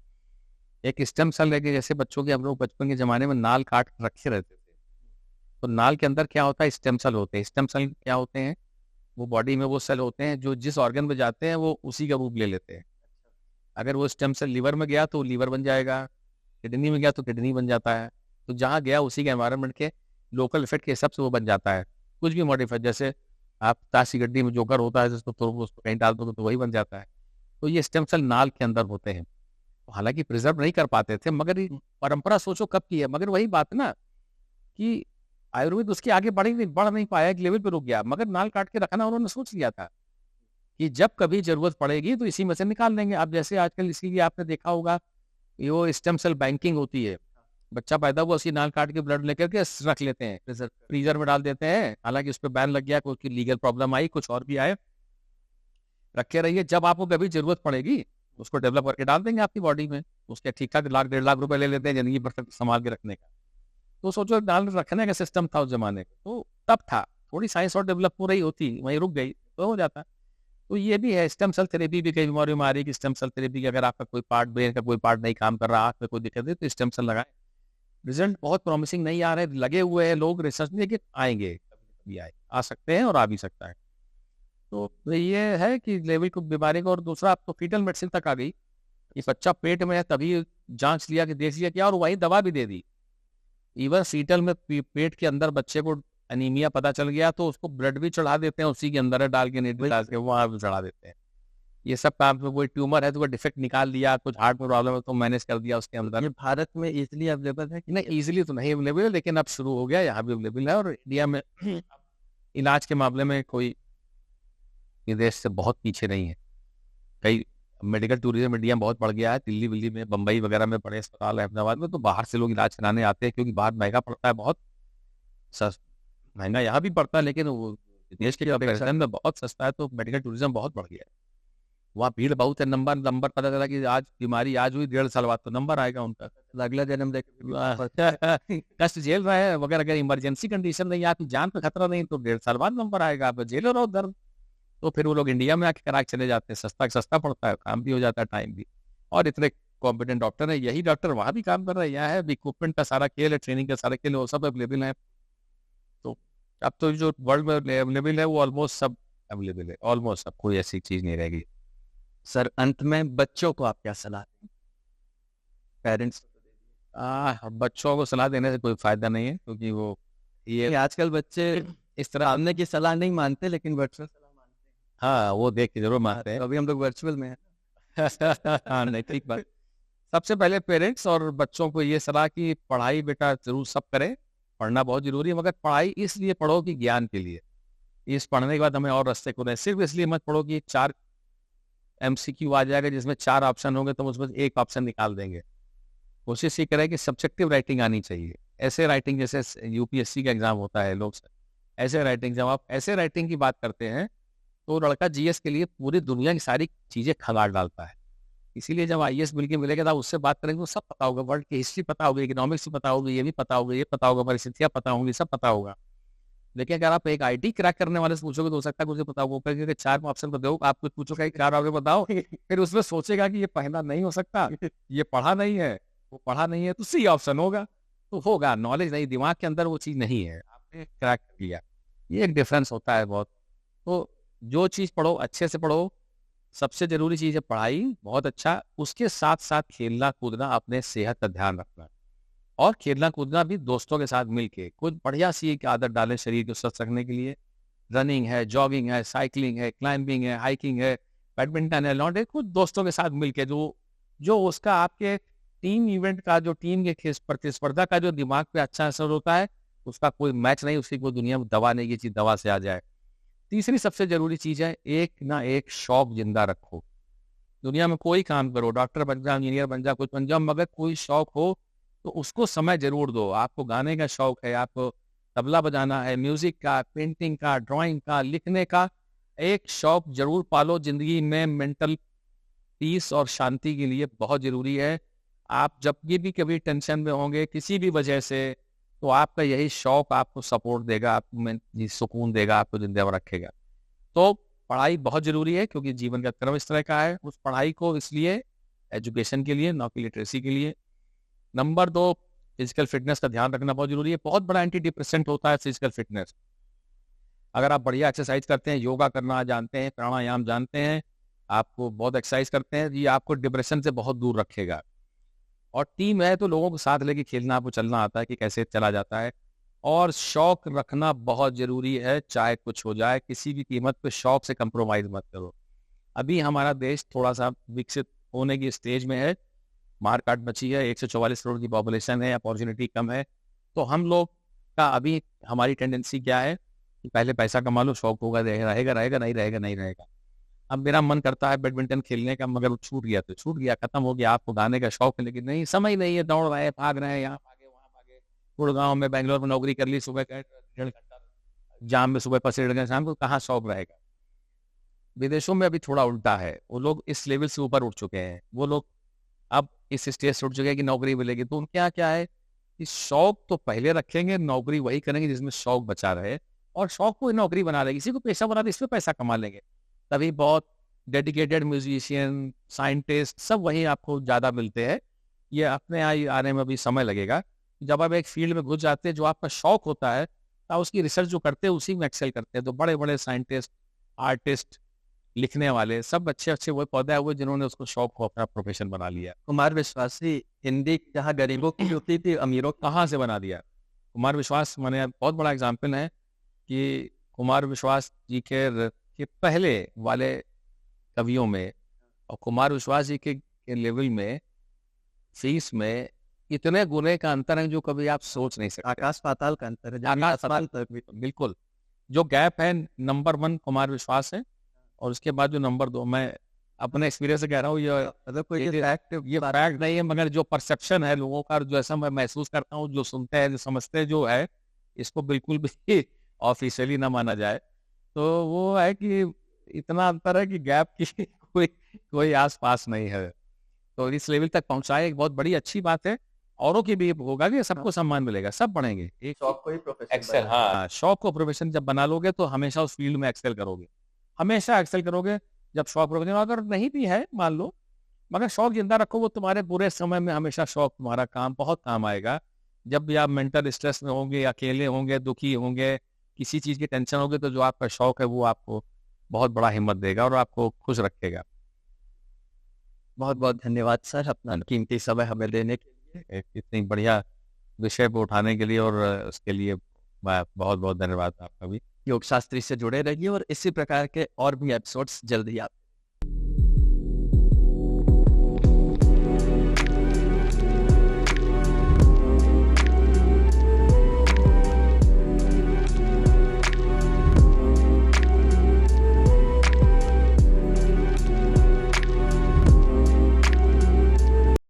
एक स्टेम सेल लेके, जैसे बच्चों के हम लोग बचपन के ज़माने में नाल काट के रखे रहते थे, तो नाल के अंदर क्या होता है, स्टेम सेल होते हैं। स्टेम सेल क्या होते हैं, वो बॉडी में वो सेल होते हैं जो जिस ऑर्गन में जाते हैं वो उसी का रूप ले लेते हैं। अगर वो स्टेम सेल लीवर में गया तो लीवर बन जाएगा, किडनी में गया तो किडनी बन जाता है। तो जहाँ गया उसी के एनवायरनमेंट के लोकल इफेक्ट के हिसाब से वो बन जाता है। कुछ भी मॉडिफाई, जैसे आप ताश की गड्डी में जोकर होता है जिसको तो उसको कहीं डाल दो तो वही बन जाता है। तो ये स्टेम सेल नाल के अंदर होते हैं। तो हालांकि प्रिजर्व नहीं कर पाते थे, मगर ये परंपरा सोचो कब की है। मगर वही बात ना कि आयुर्वेद उसके आगे बढ़ नहीं पाया, एक लेवल पे रुक गया। मगर नाल काट के रखना उन्होंने सोच लिया था कि जब कभी जरूरत पड़ेगी तो इसी में से निकाल लेंगे। अब जैसे आजकल इसीलिए आपने देखा होगा ये वो स्टेम सेल बैंकिंग होती है। बच्चा पैदा हुआ उसी नाल काट के ब्लड लेकर के रख लेते हैं, फ्रीजर में डाल देते हैं। हालांकि उस पर बैन लग गया, कोई लीगल प्रॉब्लम आई, कुछ और भी आए। रखे रहिए, जब आपको कभी जरूरत पड़ेगी उसको डेवलप करके डाल देंगे आपकी बॉडी में। उसके ठीक ठाक लाख 1.5 लाख रुपए ले लेते हैं जिंदगी भर तक संभाल के रखने का। तो सोचो नाल रखने का सिस्टम था उस जमाने का, तो तब था। थोड़ी साइंस और डेवलप हो रही होती, वहीं रुक गई तो हो जाता। तो ये भी है, स्टेम सेल थेरेपी भी कई बीमारियों में आ रही है कि स्टेम सेल थेरेपी की अगर आपका कोई पार्ट, ब्रेन का कोई पार्ट नहीं काम कर रहा, आंख में कोई दिक्कत है तो स्टेम सेल लगाएं। रिजल्ट बहुत प्रॉमिसिंग नहीं आ रहे, लगे हुए हैं लोग रिसर्च में, लेकिन आएंगे, कभी आए, आ सकते हैं और आ भी सकता है। तो ये है कि लेवल को बीमारी को। और दूसरा, अब तो फीटल मेडिसिन तक आ गई कि बच्चा पेट में है तभी जांच लिया कि देख लिया क्या, और वही दवा भी दे दी। इवन फीटल में पेट के अंदर बच्चे को एनीमिया पता चल गया तो उसको ब्लड भी चढ़ा देते हैं, उसी के अंदर है डाल के, नेट डाल के वहां भी चढ़ा देते हैं। ये सब काम पे, कोई ट्यूमर है तो वो डिफेक्ट निकाल दिया, कुछ हार्ट में प्रॉब्लम है तो मैनेज कर दिया उसके अंदर। ये भारत में इजीली अवेलेबल है कि नहीं, इजीली तो नहीं अवेलेबल है, लेकिन अब शुरू हो गया, यहाँ भी अवेलेबल है। और इंडिया में इलाज के मामले में कोई ये देश से बहुत पीछे नहीं है। कई मेडिकल टूरिज्म इंडिया में बहुत बढ़ गया है। दिल्ली विल्ली में, बम्बई वगैरह में बड़े अस्पताल, अहमदाबाद में, तो बाहर से लोग इलाज कराने आते हैं क्योंकि बाहर महंगा पड़ता है बहुत। महंगा यहाँ भी पड़ता है, लेकिन वो देश के कंपैरिजन में बहुत सस्ता है। तो मेडिकल टूरिज्म बहुत बढ़ गया है, वहाँ भीड़ बहुत है। नंबर नंबर पता चला कि आज बीमारी आज हुई, 1.5 साल बाद तो नंबर आएगा उनका, अगला जन्म कष्ट झेल रहे हैं। मगर अगर इमरजेंसी कंडीशन नहीं, आपकी जान पे खतरा नहीं, तो 1.5 साल बाद नंबर आएगा, आप जेल रहो दर्द। तो फिर वो लोग इंडिया में आके करा के चले जाते हैं, सस्ता सस्ता पड़ता है, काम भी हो जाता है, टाइम भी। और इतने कॉम्पिटेंट डॉक्टर है, यही डॉक्टर वहाँ भी काम कर रहे हैं। यहाँ है इक्विपमेंट का सारा खेल है, ट्रेनिंग का सारा खेल है, वो सब अवेलेबल है। तो अब तो जो वर्ल्ड में अवेलेबल है वो ऑलमोस्ट सब अवेलेबल है, ऑलमोस्ट सब, कोई ऐसी चीज नहीं रहेगी। सर, अंत में बच्चों को आप क्या सलाह दें? पेरेंट्स बच्चों को सलाह देने से कोई फायदा नहीं है, क्योंकि वो ये आजकल बच्चे इस तरह हमने की सलाह नहीं मानते, लेकिन वर्चुअल सलाह मानते हैं। हाँ, वो देख के जरूर मानते हैं। अभी हम लोग वर्चुअल में हैं। हाँ, नहीं, ठीक बात। सबसे पहले पेरेंट्स और बच्चों को ये सलाह कि पढ़ाई बेटा जरूर सब करें, पढ़ना बहुत जरूरी है, मगर पढ़ाई इसलिए पढ़ो कि ज्ञान के लिए। इस पढ़ने के बाद हमें और रास्ते खुले। सिर्फ इसलिए मत पढ़ो कि 4 MCQ आ जाएगा जिसमें 4 ऑप्शन होंगे तो उसमें एक ऑप्शन निकाल देंगे। कोशिश ये करें कि सब्जेक्टिव राइटिंग आनी चाहिए। ऐसे राइटिंग जैसे UPSC का एग्जाम होता है, लोग ऐसे राइटिंग, जब आप ऐसे राइटिंग की बात करते हैं तो लड़का GS के लिए पूरी दुनिया की सारी चीजें खंगाल डालता है। इसीलिए जब IAS मिल के मिलेगा तो उससे बात करेंगे तो सब पता होगा, वर्ल्ड की हिस्ट्री पता होगी, इकोनॉमिक्स पता होगी, ये भी पता होगा, ये पता होगा, परिस्थितियां पता होंगी, सब पता होगा। लेकिन अगर आप एक IT क्रैक करने वाले से पूछोगे तो हो सकता है मुझे पता होगा, क्योंकि 4 ऑप्शन बताओ, आप कुछ पूछो कि 4 ऑप्शन बताओ, फिर उसमें सोचेगा कि ये पहला नहीं हो सकता, ये पढ़ा नहीं है, वो पढ़ा नहीं है, तो C ऑप्शन होगा। तो होगा, नॉलेज नहीं, दिमाग के अंदर वो चीज नहीं है, आपने क्रैक कर लिया। ये एक डिफरेंस होता है बहुत। तो जो चीज पढ़ो अच्छे से पढ़ो, सबसे जरूरी चीज है पढ़ाई, बहुत अच्छा। उसके साथ साथ खेलना कूदना, अपने सेहत का ध्यान रखना, और खेलना कूदना भी दोस्तों के साथ मिलके। कुछ बढ़िया सी एक आदत डालें शरीर को स्वस्थ रखने के लिए। रनिंग है, जॉगिंग है, साइकिलिंग है, क्लाइंबिंग है, हाइकिंग है, बैडमिंटन है, लॉन है, कुछ दोस्तों के साथ मिलके जो जो उसका आपके टीम इवेंट का, जो टीम के प्रतिस्पर्धा का जो दिमाग पे अच्छा असर होता है, उसका कोई मैच नहीं, उसकी कोई दुनिया में दवा नहीं, ये चीज दवा से आ जाए। तीसरी सबसे जरूरी चीज है, एक ना एक शौक जिंदा रखो। दुनिया में कोई काम करो, डॉक्टर बन जाओ, इंजीनियर बन जाओ, कुछ बन जाओ, मगर कोई शौक हो तो उसको समय जरूर दो। आपको गाने का शौक है, आपको तबला बजाना है, म्यूजिक का, पेंटिंग का, ड्राइंग का, लिखने का, एक शौक जरूर पालो। जिंदगी में मेंटल पीस और शांति के लिए बहुत जरूरी है। आप जब ये भी कभी टेंशन में होंगे किसी भी वजह से, तो आपका यही शौक आपको सपोर्ट देगा, आपको सुकून देगा, आपको जिंदा रखेगा। तो पढ़ाई बहुत ज़रूरी है क्योंकि जीवन का क्रम इस तरह का है। उस पढ़ाई को इसलिए एजुकेशन के लिए, ना कि लिटरेसी के लिए। नंबर 2, फिज़िकल फ़िटनेस का ध्यान रखना बहुत ज़रूरी है। बहुत बड़ा एंटी डिप्रेसेंट होता है फिज़िकल फ़िटनेस। अगर आप बढ़िया एक्सरसाइज करते हैं, योगा करना जानते हैं, प्राणायाम जानते हैं, आपको बहुत एक्सरसाइज करते हैं, ये आपको डिप्रेशन से बहुत दूर रखेगा। और टीम है तो लोगों को साथ लेके खेलना आपको चलना आता है कि कैसे चला जाता है। और शौक रखना बहुत ज़रूरी है, चाहे कुछ हो जाए, किसी भी कीमत पे शौक से कंप्रोमाइज़ मत करो। अभी हमारा देश थोड़ा-सा विकसित होने की स्टेज में है, मार-काट मची है, 144 करोड़ की पॉपुलेशन है, अपॉर्च्युनिटी कम है। तो हम लोग का अभी हमारी टेंडेंसी क्या है कि पहले पैसा कमा लो, शौक होगा रहेगा, रहेगा, नहीं रहेगा, नहीं रहेगा। अब मेरा मन करता है बैडमिंटन खेलने का, मगर वो छूट गया तो छूट गया, खत्म हो गया। आपको गाने का शौक है लेकिन नहीं, समय नहीं है, दौड़ रहे हैं, भाग रहे हैं, यहाँ भागे, वहाँ भागे। गुड़गाँव में, बैंगलोर में नौकरी कर ली, सुबह का 1.5 घंटा जाम में सुबह पसीज गए, शाम को कहाँ शौक रहेगा। विदेशों में अभी थोड़ा उल्टा है, वो लोग इस लेवल से ऊपर उठ चुके हैं। वो लोग अब इस स्टेज से उठ चुके हैं कि नौकरी मिलेगी, तो उनके यहाँ क्या है कि शौक तो पहले रखेंगे, नौकरी वही करेंगे जिसमें शौक बचा रहे, और शौक को ही नौकरी बना लेंगे, इसी को पेशा बना दे, इसमें पैसा कमा लेंगे। तभी बहुत डेडिकेटेड म्यूजिशियन, साइंटिस्ट सब वहीं आपको ज़्यादा मिलते हैं। ये अपने यहाँ ही आने में अभी समय लगेगा। जब आप एक फील्ड में घुस जाते हैं, जो आपका शौक होता है, आप उसकी रिसर्च जो करते हैं, उसी में एक्सेल करते हैं। तो बड़े-बड़े साइंटिस्ट, आर्टिस्ट, लिखने वाले सब अच्छे-अच्छे वो पौधे हुए जिन्होंने उसको शौक को अपना प्रोफेशन बना लिया। कुमार विश्वासी हिंदी जहाँ गरीबों की होती थी, अमीरों की कहाँ से बना दिया? कुमार विश्वास माने बहुत बड़ा एग्ज़ाम्पल है कि कुमार विश्वास जी के पहले वाले कवियों में और कुमार विश्वास जी के लेवल में, फीस में इतने गुने का अंतर है जो कभी आप सोच नहीं सकते। आकाश पाताल का अंतर है, जमीन आकाश आसमान तक भी। बिल्कुल, जो गैप है नंबर 1 कुमार विश्वास है और उसके बाद जो नंबर 2 मैं अपने एक्सपीरियंस से कह रहा हूँ मतलब कोई ये फैक्ट फैक्ट नहीं है मगर जो परसेप्शन है लोगों का, जो ऐसा मैं महसूस करता हूँ, जो सुनते हैं, जो समझते हैं जो है, इसको बिल्कुल भी ऑफ़िशियली ना माना जाए। तो वो है कि इतना अंतर है कि गैप की कोई कोई आस-पास नहीं है। तो इस लेवल तक पहुँचाए एक बहुत बड़ी अच्छी बात है। औरों की भी होगा कि सबको सम्मान मिलेगा, सब बढ़ेंगे। एक शौक को ही प्रोफेशन एक्सेल बना। हाँ, शौक को प्रोफेशन जब बना लोगे तो हमेशा उस फील्ड में एक्सेल करोगे। हमेशा एक्सेल करोगे जब शौक प्रोफेशन अगर नहीं भी है मान लो, मगर शौक ज़िंदा रखो, वो तुम्हारे बुरे समय में हमेशा शौक तुम्हारा काम बहुत काम आएगा। जब भी आप मेंटल स्ट्रेस में होंगे, अकेले होंगे, दुखी होंगे, किसी चीज़ की टेंशन होगी, तो जो आपका शौक है वो आपको बहुत बड़ा हिम्मत देगा और आपको खुश रखेगा। बहुत-बहुत धन्यवाद सर, अपना कीमती समय हमें देने के लिए। इतनी बढ़िया विषय को उठाने के लिए और उसके लिए मैं बहुत-बहुत धन्यवाद आपका भी। योग शास्त्री से जुड़े रहिए और इसी प्रकार के और भी एपिसोड्स जल्द ही आप